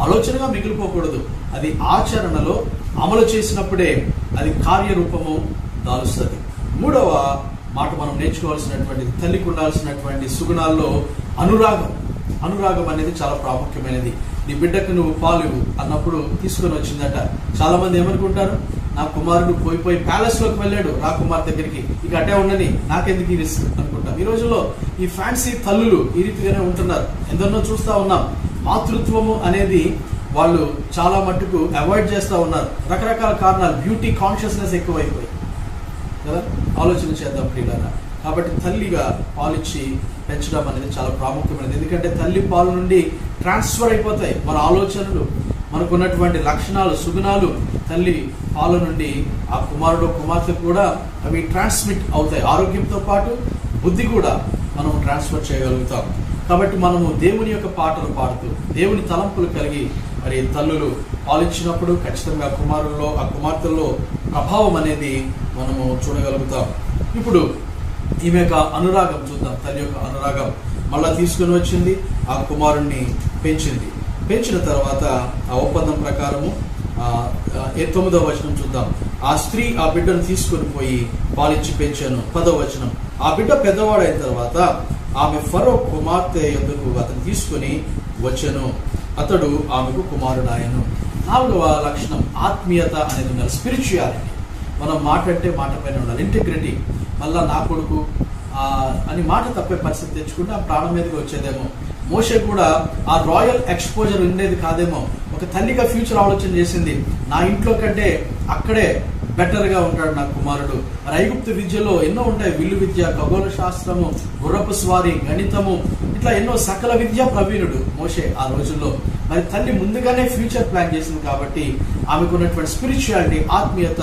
ఆలోచనగా మిగిలిపోకూడదు, అది ఆచరణలో అమలు చేసినప్పుడే అది కార్యరూపము దాలుస్తుంది. మూడవ మాట మనం నేర్చుకోవాల్సినటువంటిది, తల్లికి ఉండాల్సినటువంటి సుగుణాల్లో అనురాగం అనేది చాలా ప్రాముఖ్యమైనది. నీ బిడ్డకు నువ్వు పాలు అన్నప్పుడు తీసుకొని వచ్చిందట. చాలా మంది ఏమనుకుంటారు, నా కుమారుడు పోయి ప్యాలెస్లోకి వెళ్ళాడు రాకుమార్ దగ్గరికి, ఇక అటే ఉండని, నాకెందుకు ఈ రిస్క్ అనుకుంటాం. ఈ రోజుల్లో ఈ ఫ్యాన్సీ తల్లులు ఈ రీతిగానే ఉంటున్నారు. ఎందరినో చూస్తూ ఉన్నాం. మాతృత్వము అనేది వాళ్ళు చాలా మట్టుకు అవాయిడ్ చేస్తూ ఉన్నారు. రకరకాల కారణాలు, బ్యూటీ కాన్షియస్నెస్ ఎక్కువైపోయి కదా. ఆలోచన చేద్దాం ప్రియులారా. కాబట్టి తల్లిగా పాలిచ్చి పెంచడం అనేది చాలా ప్రాముఖ్యమైనది. ఎందుకంటే తల్లి పాలు నుండి ట్రాన్స్ఫర్ అయిపోతాయి మన ఆలోచనలు, మనకున్నటువంటి లక్షణాలు, సుగుణాలు తల్లి పాలు నుండి ఆ కుమారుడు కుమార్తె కూడా అవి ట్రాన్స్మిట్ అవుతాయి. ఆరోగ్యంతో పాటు బుద్ధి కూడా మనం ట్రాన్స్ఫర్ చేయగలుగుతాం. కాబట్టి మనము దేవుని యొక్క పాటలు పాడుతూ దేవుని తలంపులు కలిగి మరి తల్లులు పాలించినప్పుడు ఖచ్చితంగా కుమారుల్లో ఆ కుమార్తెల్లో ప్రభావం అనేది మనము చూడగలుగుతాం. ఇప్పుడు ఈమె యొక్క అనురాగం చూద్దాం. తల్లి యొక్క అనురాగం మళ్ళా తీసుకుని వచ్చింది, ఆ కుమారుణ్ణి పెంచిన తర్వాత ఆ ఒప్పందం ప్రకారము 9వ వచనం చూద్దాం. ఆ స్త్రీ ఆ బిడ్డను తీసుకొని పోయి పాలిచ్చి పెంచాను. 10వ వచనం, ఆ బిడ్డ పెద్దవాడైన తర్వాత ఆమె ఫరో కుమార్తె యొద్దకు అతను తీసుకొని వచ్చాను, అతడు ఆమెకు కుమారుడాయను. 4వ లక్షణం ఆత్మీయత అనేది ఉండాలి, స్పిరిచువాలిటీ. మనం మాట అంటే మాట పైన ఉండాలి, ఇంటిగ్రిటీ. మళ్ళా నా కొడుకు అని మాట తప్పే పరిస్థితి తెచ్చుకుంటే ఆ ప్రాణం మీదకి వచ్చేదేమో. మోషే కూడా ఆ రాయల్ ఎక్స్పోజర్ ఉండేది కాదేమో. ఒక తల్లిగా ఫ్యూచర్ ఆలోచన చేసింది, నా ఇంట్లో కంటే అక్కడే బెటర్గా ఉంటాడు నా కుమారుడు. మరి ఐగుప్తు విద్యలో ఎన్నో ఉంటాయి, విల్లు విద్య, ఖగోళ శాస్త్రము, గుర్రపు స్వారీ, గణితము, ఇట్లా ఎన్నో సకల విద్యా ప్రవీణుడు మోషే ఆ రోజుల్లో. మరి తల్లి ముందుగానే ఫ్యూచర్ ప్లాన్ చేసింది కాబట్టి ఆమెకు ఉన్నటువంటి స్పిరిచువాలిటీ, ఆత్మీయత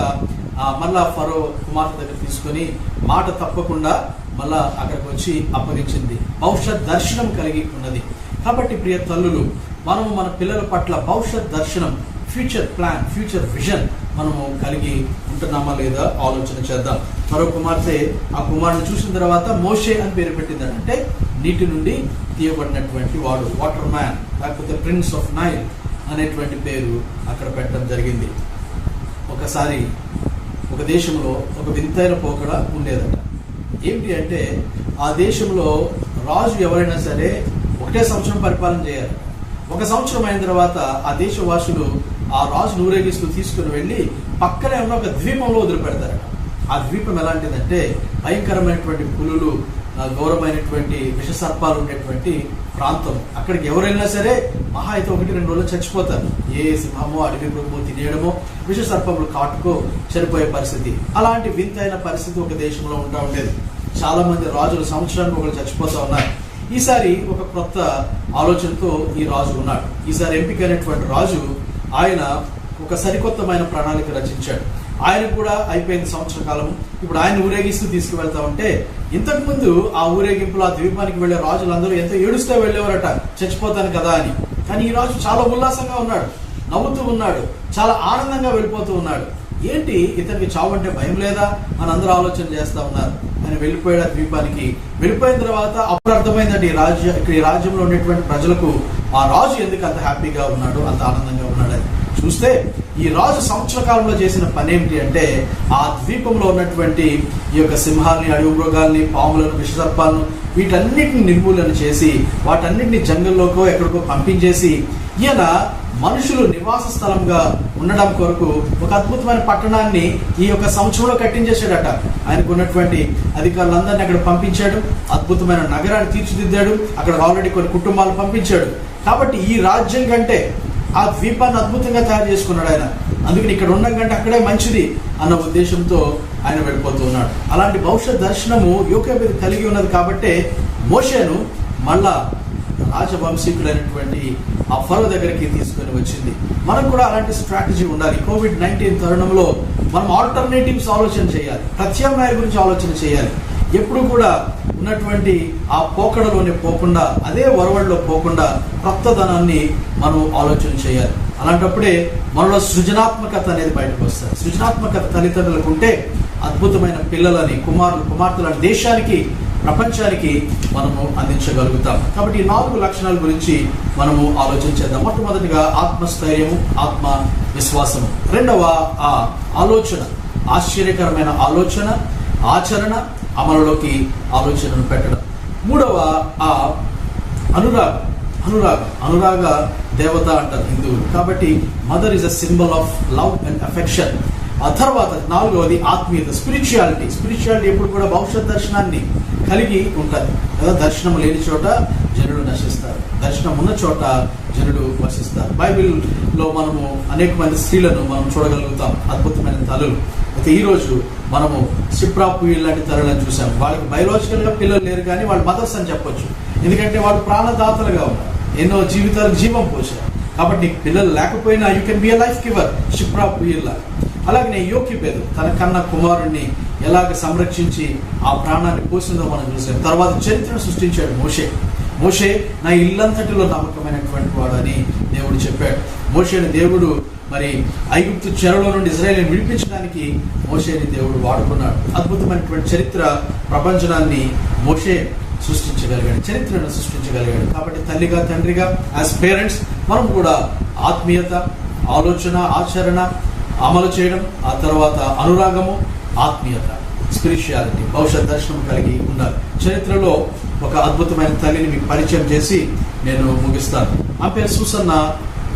మళ్ళా ఫరో కుమార్తె దగ్గర తీసుకొని మాట తప్పకుండా మళ్ళా అక్కడికి వచ్చి అప్పగించింది. భవిష్యత్ దర్శనం కలిగి ఉన్నది. కాబట్టి ప్రియ తల్లులు, మనము మన పిల్లల పట్ల భవిష్యత్ దర్శనం, ఫ్యూచర్ ప్లాన్, ఫ్యూచర్ విజన్ మనము కలిగి ఉంటున్నామా లేదా ఆలోచన చేద్దాం. మరో కుమార్తె ఆ కుమారుని చూసిన తర్వాత మోషే అని పేరు పెట్టింది. అంటే నీటి నుండి తీయబడినటువంటి వాడు, వాటర్ మ్యాన్, లేకపోతే ప్రిన్స్ ఆఫ్ నైల్ అనేటువంటి పేరు అక్కడ పెట్టడం జరిగింది. ఒకసారి ఒక దేశంలో ఒక వింతైన పోకడ ఉండేదట. ఏమిటి అంటే ఆ దేశంలో రాజు ఎవరైనా సరే ఒకటే సంవత్సరం పరిపాలన చేయాలి. ఒక సంవత్సరం అయిన తర్వాత ఆ దేశవాసులు ఆ రాజును ఊరేగిస్తూ తీసుకుని వెళ్ళి పక్కనే ఉన్న ఒక ద్వీపంలో వదిలిపెడతారట. ఆ ద్వీపం ఎలాంటిదంటే భయంకరమైనటువంటి పులులు, ఘోరమైనటువంటి విషసర్పాలు ఉండేటువంటి ప్రాంతం. అక్కడికి ఎవరైనా సరే మహా అయితే 1-2 రోజులు చచ్చిపోతారు. ఏ సింహమో అడవి మృగమో తినేయడమో, విషసర్పములు కాటుకో చనిపోయే పరిస్థితి. అలాంటి వింతైన పరిస్థితి ఒక దేశంలో ఉంటా ఉండేది. చాలా మంది రాజులు సంవత్సరానికి ఒకరు చచ్చిపోతూ ఉన్నారు. ఈసారి ఒక కొత్త ఆలోచనతో ఈ రాజు ఉన్నాడు. ఈసారి ఎంపికైనటువంటి రాజు ఆయన ఒక సరికొత్తమైన ప్రణాళిక రచించాడు. ఆయన కూడా అయిపోయింది సంవత్సర కాలం. ఇప్పుడు ఆయన ఊరేగిస్తూ తీసుకువెళ్తా ఉంటే, ఇంతకు ముందు ఆ ఊరేగింపులో ఆ ద్వీపానికి వెళ్లే రాజులందరూ ఎంతో ఏడుస్తూ వెళ్ళేవారట, చచ్చిపోతాను కదా అని. కానీ ఈ రాజు చాలా ఉల్లాసంగా ఉన్నాడు, నవ్వుతూ ఉన్నాడు, చాలా ఆనందంగా వెళ్ళిపోతూ ఉన్నాడు. ఏంటి ఇతనికి చావు అంటే భయం లేదా అని అందరూ ఆలోచన చేస్తా ఉన్నారు. ఆయన వెళ్ళిపోయాడు ఆ ద్వీపానికి. వెళ్ళిపోయిన తర్వాత అప్పుడు అర్థమైందంటే ఈ రాజ్యంలో ఉండేటువంటి ప్రజలకు ఆ రాజు ఎందుకు అంత హ్యాపీగా ఉన్నాడు, అంత ఆనందంగా ఉన్నాడని. చూస్తే ఈ రాజు సంవత్సర కాలంలో చేసిన పని ఏమిటి అంటే ఆ ద్వీపంలో ఉన్నటువంటి ఈ యొక్క సింహాల్ని, అడవి మృగాల్ని, పాములను, విషసర్పాలను వీటన్నిటిని నిర్మూలన చేసి వాటన్నిటిని జంగల్లోకో ఎక్కడికో పంపించేసి ఈయన మనుషులు నివాస స్థలంగా ఉండడం కొరకు ఒక అద్భుతమైన పట్టణాన్ని ఈ యొక్క సంవత్సరంలో కట్టించేశాడట. ఆయనకు ఉన్నటువంటి అధికారులందరినీ అక్కడ పంపించాడు. అద్భుతమైన నగరాన్ని తీర్చిదిద్దాడు. అక్కడ ఆల్రెడీ కొన్ని కుటుంబాలు పంపించాడు. కాబట్టి ఈ రాజ్యం కంటే ఆ ద్వీపాన్ని అద్భుతంగా తయారు చేసుకున్నాడు ఆయన. అందుకని ఇక్కడ ఉండడం కంటే అక్కడే మంచిది అన్న ఉద్దేశంతో ఆయన వెళ్ళిపోతూ ఉన్నాడు. అలాంటి భవిష్యత్ దర్శనము యోకేబేదు కలిగి ఉన్నది కాబట్టే మోషేను మళ్ళా రాజవంశీకులైనటువంటి ఆ ఫరో దగ్గరికి తీసుకొని వచ్చింది. మనకు కూడా అలాంటి స్ట్రాటజీ ఉండాలి. COVID-19 తరుణంలో మనం ఆల్టర్నేటివ్స్ ఆలోచన చేయాలి, ప్రత్యామ్నాయాల గురించి ఆలోచన చేయాలి. ఎప్పుడు కూడా ఉన్నటువంటి ఆ పోకడలోనే పోకుండా, అదే వరవడిలో పోకుండా కొత్తదనాన్ని మనం ఆలోచన చేయాలి. అలాంటప్పుడే మనలో సృజనాత్మకత అనేది బయటకు వస్తుంది. సృజనాత్మకత తల్లిదండ్రులకు ఉంటే అద్భుతమైన పిల్లలని, కుమార్తెలని దేశానికి, ప్రపంచానికి మనము అందించగలుగుతాం. కాబట్టి ఈ 4 లక్షణాల గురించి మనము ఆలోచించేద్దాం. మొట్టమొదటిగా ఆత్మస్థైర్యము, ఆత్మ విశ్వాసము. రెండవ ఆ ఆలోచన, ఆశ్చర్యకరమైన ఆలోచన, ఆచరణ, అమలులోకి ఆలోచనను పెట్టడం. మూడవ ఆ అనురాగ దేవత అంటారు హిందువులు. కాబట్టి mother is a symbol of love and affection. ఆ తర్వాత 4వది ఆత్మీయత, స్పిరిచువాలిటీ ఎప్పుడు కూడా భవిష్యత్ దర్శనాన్ని కలిగి ఉంటుంది కదా. దర్శనం లేని చోట జనులు నశిస్తారు, దర్శనం ఉన్న చోట జనులు వసిస్తారు. బైబిల్లో మనము అనేక మంది స్త్రీలను మనం చూడగలుగుతాం, అద్భుతమైన తల్లులు. అయితే ఈరోజు మనము సిప్రా పుయ్యి లాంటి తల్లులను చూసాం. వాళ్ళకి బయోలాజికల్గా పిల్లలు లేరు, కానీ వాళ్ళు మదర్స్ అని చెప్పొచ్చు. ఎందుకంటే వాళ్ళు ప్రాణదాతలుగా ఉన్నారు, ఎన్నో జీవితాలకు జీవం పోశారు. కాబట్టి నీకు పిల్లలు లేకపోయినా you can be a life giver, Shiphrah పుయ్యిలా. అలాగే యోకేబేదు తన కన్న కుమారుణ్ణి ఎలాగ సంరక్షించి ఆ ప్రాణాన్ని పోసిందో మనం చూసాం. తర్వాత చరిత్రను సృష్టించాడు మోషే నా ఇల్లంతటిలో నమ్మకమైనటువంటి వాడు అని దేవుడు చెప్పాడు. మోషేని దేవుడు మరి ఐగుప్తు చెరలో నుండి ఇజ్రాయేలుని విడిపించడానికి మోషేని దేవుడు వాడుకున్నాడు. అద్భుతమైనటువంటి చరిత్ర ప్రపంచాన్ని మోషే సృష్టించగలిగాడు, చరిత్రను సృష్టించగలిగాడు. కాబట్టి తల్లిగా, తండ్రిగా, యాజ్ పేరెంట్స్ మనం కూడా ఆత్మీయత, ఆలోచన, ఆచరణ, అమలు చేయడం, ఆ తర్వాత అనురాగము, ఆత్మీయత, స్పిరిచువాలిటీ, భవిష్యత్ దర్శనం కలిగి ఉండాలి. చరిత్రలో ఒక అద్భుతమైన తల్లిని మీకు పరిచయం చేసి నేను ముగిస్తాను. ఆమె పేరు సూసన్నా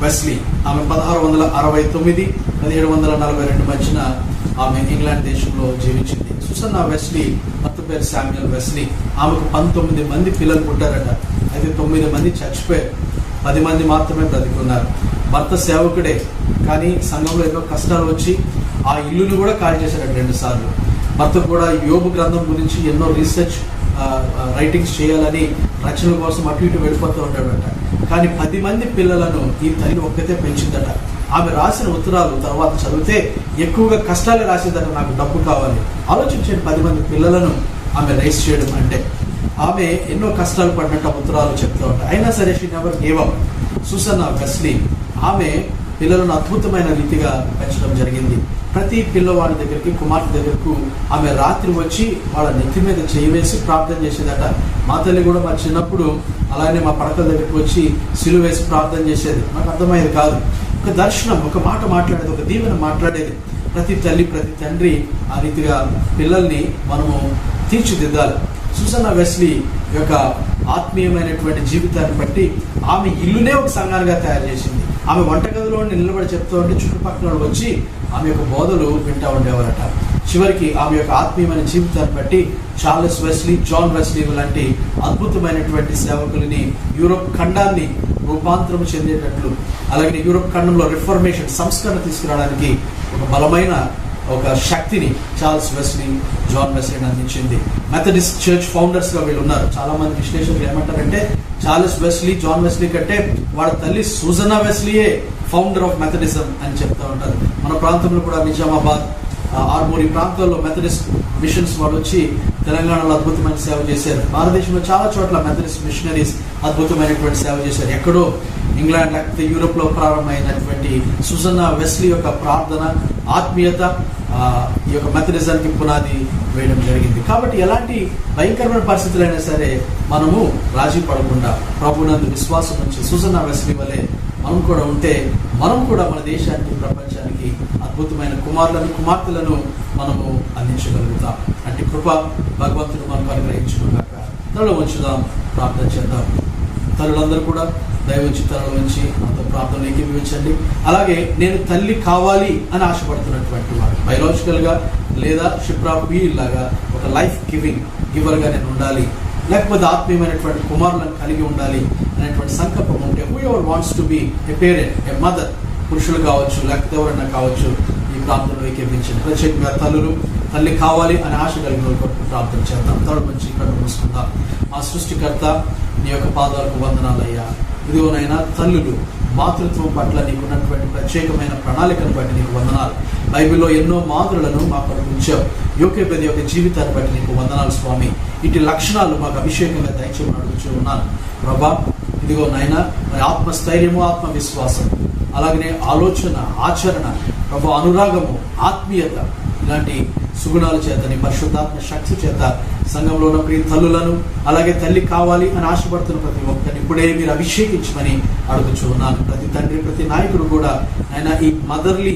వెస్లీ. ఆమె 1669, 1742 మధ్యన ఆమె ఇంగ్లాండ్ దేశంలో జీవించింది. సూసన్నా వెస్లీ భర్త పేరు శామ్యుయల్ వెస్లీ. ఆమెకు 19 మంది పిల్లలు పుట్టారట. అయితే 9 మంది చచ్చిపోయారు, 10 మంది మాత్రమే బ్రతికున్నారు. భర్త సేవకుడే, కానీ సంఘంలో ఎన్నో కష్టాలు వచ్చి ఆ ఇల్లును కూడా ఖాళీ చేశారట 2 సార్లు. భర్త కూడా యోబు గ్రంథం గురించి ఎన్నో రీసెర్చ్ రైటింగ్స్ చేయాలని రచనల కోసం అటు ఇటు వెళ్ళిపోతూ ఉంటాడట. కానీ 10 మంది పిల్లలను ఈ తల్లి ఒక్కతే పెంచిందట. ఆమె రాసిన ఉత్తరాలు తర్వాత చదివితే ఎక్కువగా కష్టాలే రాసేదట, నాకు డబ్బు కావాలి. ఆలోచించండి, 10 మంది పిల్లలను ఆమె రైస్ చేయడం అంటే. ఆమె ఎన్నో కష్టాలు పడినట్టు ఉత్తరాలు చెప్తూ ఉంటాయి. అయినా సరే she never gave up. Susanna Wesley ఆమె పిల్లలను అద్భుతమైన రీతిగా పెంచడం జరిగింది. ప్రతి పిల్లవాడి దగ్గరికి, కుమార్తె దగ్గరకు ఆమె రాత్రి వచ్చి వాళ్ళ నెత్తి మీద చేయి వేసి ప్రార్థన చేసేదట. మా తల్లి కూడా మా చిన్నప్పుడు అలానే మా పడకల దగ్గరికి వచ్చి సిలువ వేసి ప్రార్థన చేసేది. నాకు అర్థమయ్యేది కాదు. ఒక దర్శనం, ఒక మాట మాట్లాడేది, ఒక దీవెన మాట్లాడేది. ప్రతి తల్లి, ప్రతి తండ్రి ఆ రీతిగా పిల్లల్ని మనము తీర్చిదిద్దాలి. సుసన్నా వెస్లీ యొక్క ఆత్మీయమైనటువంటి జీవితాన్ని బట్టి ఆమె ఇల్లునే ఒక సంఘాలుగా తయారు చేసింది. ఆమె వంటగదిలో నిలబడి చెప్తూ ఉంటే చుట్టుపక్కల వచ్చి ఆమె యొక్క బోధలు వింటూ ఉండేవారట. చివరికి ఆమె యొక్క ఆత్మీయమైన జీవితాన్ని బట్టి చార్లెస్ వెస్లీ, జాన్ వెస్లీ లాంటి అద్భుతమైనటువంటి సేవకులని యూరోప్ ఖండాన్ని రూపాంతరం చెందేటట్లు, అలాగే యూరోప్ ఖండంలో రిఫర్మేషన్, సంస్కరణ తీసుకురావడానికి ఒక బలమైన ఒక శక్తిని చార్లెస్ వెస్లీ, జాన్ వెస్లీని అందించింది. మెథడిస్ట్ చర్చ్ ఫౌండర్స్ గా వీళ్ళు ఉన్నారు. చాలా మంది విశ్లేషకులు ఏమంటారంటే చార్లెస్ వెస్లీ, జాన్ వెస్లీ కంటే వాళ్ళ తల్లి సూజన్నా వెస్లీయే ఫౌండర్ ఆఫ్ మెథడిజం అని చెప్తా ఉంటారు. మన ప్రాంతంలో కూడా నిజామాబాద్, ఆర్మూర్ ఈ ప్రాంతాల్లో మెథడిస్ట్ మిషన్స్ వాళ్ళు వచ్చి తెలంగాణలో అద్భుతమైన సేవ చేశారు. భారతదేశంలో చాలా చోట్ల మెథడిస్ట్ మిషనరీస్ అద్భుతమైనటువంటి సేవ చేశారు. ఎక్కడో ఇంగ్లాండ్ లేకపోతే యూరోప్ లో ప్రారంభమైనటువంటి సుజన్నా వెస్లీ యొక్క ప్రార్థన, ఆత్మీయత ఈ యొక్క మెథడిజానికి పునాది వేయడం జరిగింది. కాబట్టి ఎలాంటి భయంకరమైన పరిస్థితులైనా సరే మనము రాజీ పడకుండా ప్రభునందు విశ్వాసం నుంచి సుజన్నా వెస్లీ వలె మనం కూడా ఉంటే మనం కూడా మన దేశానికి, ప్రపంచానికి అద్భుతమైన కుమార్తెలను మనము అందించగలుగుతాం. అంటే కృప భగవంతుడు మనకు అనుగ్రహించుకున్నాక తలలో ఉంచుదాం, ప్రార్థన చేద్దాం. తల్లులందరూ కూడా దయవుంచి తలలో ఉంచి నాతో ప్రార్థనలు ఏకీభవించండి. అలాగే నేను తల్లి కావాలి అని ఆశపడుతున్నటువంటి వాడు, బయలాజికల్ గా లేదా షిప్రా వీల్ లాగా ఒక లైఫ్ గివర్గా నేను ఉండాలి, లేకపోతే ఆత్మీయమైనటువంటి కుమారులను కలిగి ఉండాలి అనేటువంటి సంకల్పం ఉంటే, who ever wants to be a parent, a mother, పురుషులు కావచ్చు లేకపోతే ఎవరైనా కావచ్చు, ఈ ప్రార్థనలు ఏకీభవించండి. ప్రత్యేకంగా తల్లి కావాలి అని ఆశ కలిగిన కొరకు ప్రార్థన చేద్దాం. తల నుంచి కళ్ళు మూసుకుందాం. మా సృష్టికర్త, నీ యొక్క పాదాలకు వందనాలయ్యా. ఇదిగోనైనా తల్లులు మాతృత్వం పట్ల నీకున్నటువంటి ప్రత్యేకమైన ప్రణాళికను బట్టి నీకు వందనాలు. బైబిల్లో ఎన్నో మాతృలను మా కొరకు ఉంచావు. యోకేబేది యొక్క జీవితాన్ని బట్టి నీకు వందనాలు స్వామి. ఇటు లక్షణాలు మాకు అభిషేకంగా దయచేయమని అడుగుతూ ఉన్నాను ప్రభా. ఇదిగో నాయనా, మరి ఆత్మస్థైర్యము, ఆత్మవిశ్వాసం, అలాగనే ఆలోచన, ఆచరణ ప్రభా, అనురాగము, ఆత్మీయత, ఇలాంటి సుగుణాల చేత నీ పరిశుద్ధాత్మ శక్తి చేత సంఘంలో ఉన్న ప్రియ తల్లులను, అలాగే తల్లి కావాలి అని ఆశపడుతున్న ప్రతి ఒక్కరిని ఇప్పుడే మీరు అభిషేకించమని అడుగుచూ ఉన్నాను. ప్రతి తండ్రి, ప్రతి నాయకుడు కూడా ఆయన ఈ మదర్లీ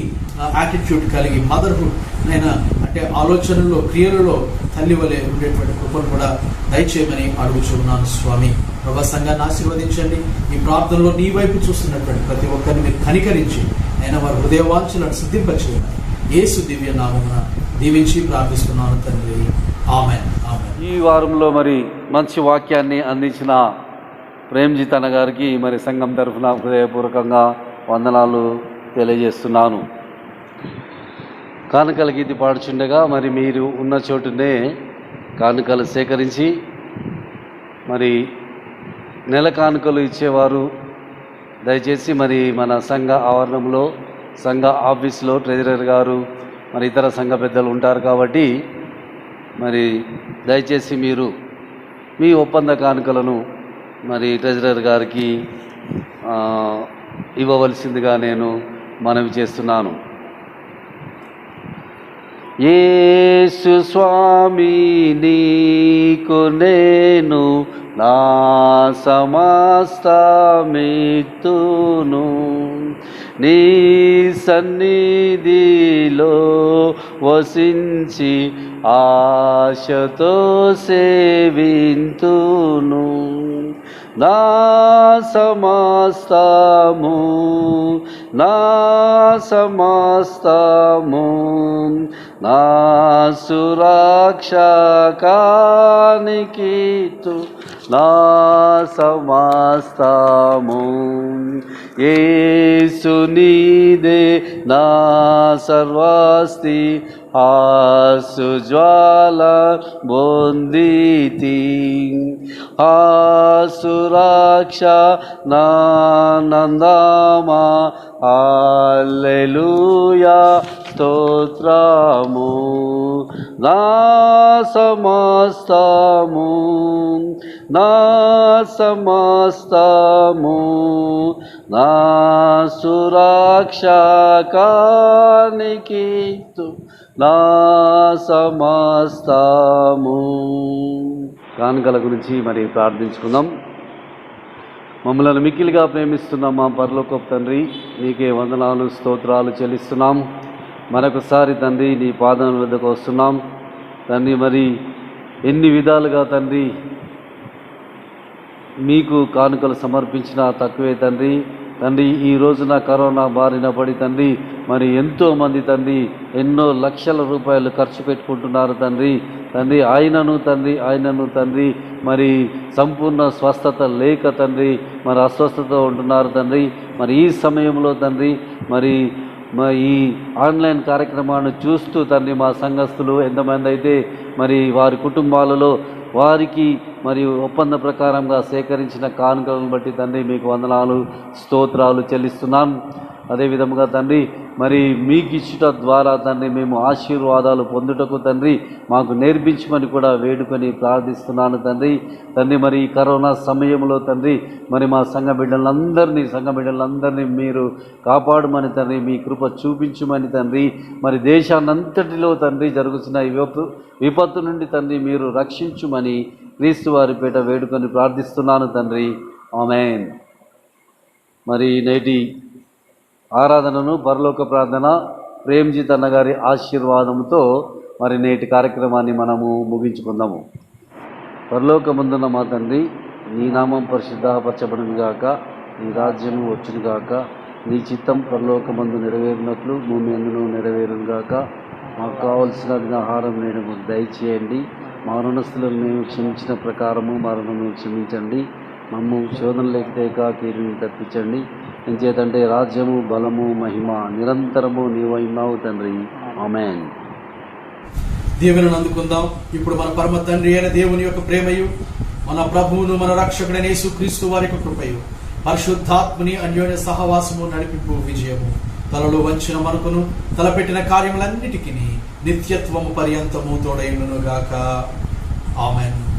యాటిట్యూడ్ కలిగి, మదర్హుడ్ ఆయన అంటే ఆలోచనల్లో, క్రియలలో తల్లి వలె ఉండేటువంటి కృపను కూడా దయచేయమని అడుగుచూ ఉన్నాను స్వామి. ప్రభా, సంఘాన్ని ఆశీర్వదించండి. ఈ ప్రార్థనలో నీ వైపు చూస్తున్నటువంటి ప్రతి ఒక్కరిని మీరు కనికరించి ఆయన వారి హృదయవాంఛలను సిద్ధింపచేయమని యేసు దివ్య నామమున దీవించి ప్రార్థిస్తున్నాను తండ్రి. ఆమేన్, ఆమేన్. ఈ వారంలో మరి మంచి వాక్యాన్ని అందించిన ప్రేమ్జిత్ అన్న గారికి మరి సంఘం తరఫున హృదయపూర్వకంగా వందనాలు తెలియజేస్తున్నాను. కానుకల గీతి పాడుచుండగా మరి మీరు ఉన్న చోటునే కానుకలు సేకరించి మరి నెల కానుకలు ఇచ్చేవారు దయచేసి మరి మన సంఘ ఆవరణంలో, సంఘ ఆఫీస్లో ట్రెజరర్ గారు మరి ఇతర సంఘ పెద్దలు ఉంటారు కాబట్టి మరి దయచేసి మీరు మీ ఒప్పంద కానుకలను మరి ట్రెజరర్ గారికి ఇవ్వవలసిందిగా నేను మనవి చేస్తున్నాను. యేసు స్వామి నీకు నేను నా సమస్తమిత్తును, నీ సన్నిధిలో వసించి ఆశతో సేవింతును. నా సమస్తము, నా సమస్తము, నా సురక్షకానికితు నా సమస్తము. యేసు నీదే నా సర్వస్తి, ఆసుజ్వాల బొందితి, ఆసురక్ష నానందమా, హల్లెలూయా స్తోత్రము. నా సమస్తము, నా సమస్తము, నా సురక్షకానికి నా సమస్తము. కానుకల గురించి మరి ప్రార్థించుకుందాం. మమ్మల్ని మిక్కిలిగా ప్రేమిస్తున్నాం మా పరలోకపు తండ్రి, నీకే వందనాలు స్తోత్రాలు చెల్లిస్తున్నాం. మరొకసారి తండ్రి నీ పాదముల వద్దకు వస్తున్నాం తండ్రి. మరి ఎన్ని విధాలుగా తండ్రి మీకు కానుకలు సమర్పించినా తక్కువే తండ్రి. తండ్రి ఈ రోజున కరోనా బారిన పడి తండ్రి మరి ఎంతోమంది తండ్రి ఎన్నో లక్షల రూపాయలు ఖర్చు పెట్టుకుంటున్నారు తండ్రి. తండ్రి ఆయనను తండ్రి మరి సంపూర్ణ స్వస్థత లేక తండ్రి మరి అస్వస్థతతో ఉంటున్నారు తండ్రి. మరి ఈ సమయంలో తండ్రి మరి ఈ ఆన్లైన్ కార్యక్రమాన్ని చూస్తూ తండ్రి మా సంఘస్థులు ఎంతమంది అయితే మరి వారి కుటుంబాలలో వారికి మరియు ఒప్పంద ప్రకారంగా సేకరించిన కానుకలను బట్టి తండ్రి మీకు వందనాలు స్తోత్రాలు చెల్లిస్తున్నాం. అదేవిధముగా తండ్రి మరి మీకు ఇచ్చుట ద్వారా తండ్రి మేము ఆశీర్వాదాలు పొందుటకు తండ్రి మాకు నేర్పించమని కూడా వేడుకొని ప్రార్థిస్తున్నాను తండ్రి. తండ్రి మరి ఈ కరోనా సమయంలో తండ్రి మరి మా సంఘ బిడ్డలందరినీ మీరు కాపాడమని తండ్రి, మీ కృప చూపించమని తండ్రి. మరి దేశాన్నంతటిలో తండ్రి జరుగుతున్న ఈ విపత్తు నుండి తండ్రి మీరు రక్షించుమని క్రీస్తు వారి పేట వేడుకొని ప్రార్థిస్తున్నాను తండ్రి. ఆమేన్. మరి నేటి ఆరాధనను పరలోక ప్రార్థన ప్రేమ్జిత్ అన్నగారి ఆశీర్వాదంతో మరి నేటి కార్యక్రమాన్ని మనము ముగించుకుందాము. పరలోకమందున్న మా తండ్రి, నీ నామం పరిశుద్ధపరచబడును గాక, నీ రాజ్యము వచ్చును గాక, నీ చిత్తం పరలోకమందు నెరవేరినట్లు భూమి అందును నెరవేరును గాక. మాకు కావలసిన ఆహారం నేడు మాకు దయచేయండి. మా రుణస్థులను మేము క్షమించిన ప్రకారము మా రుణము క్షమించండి. మమ్ము శోధనలోకి తేక కీడును తప్పించండి. ఎంచేతంటే రాజ్యము బలము మహిమ నిరంతరము నీవైనావు తండ్రి. ఆమేన్. దీవెనను అందుకుందాం. ఇప్పుడు మన పరమ తండ్రి అయిన దేవుని యొక్క ప్రేమయు, మన ప్రభువును మన రక్షకుడైన యేసుక్రీస్తు వారి యొక్క కృపయు, పరిశుద్ధాత్మని అన్యోన్య సహవాసము నడిపింపు విజయము తలలో వంచిన మనకును తలపెట్టిన కార్యములన్నిటికీ నిత్యత్వము పర్యంతము తోడైండును గాక. ఆమేన్.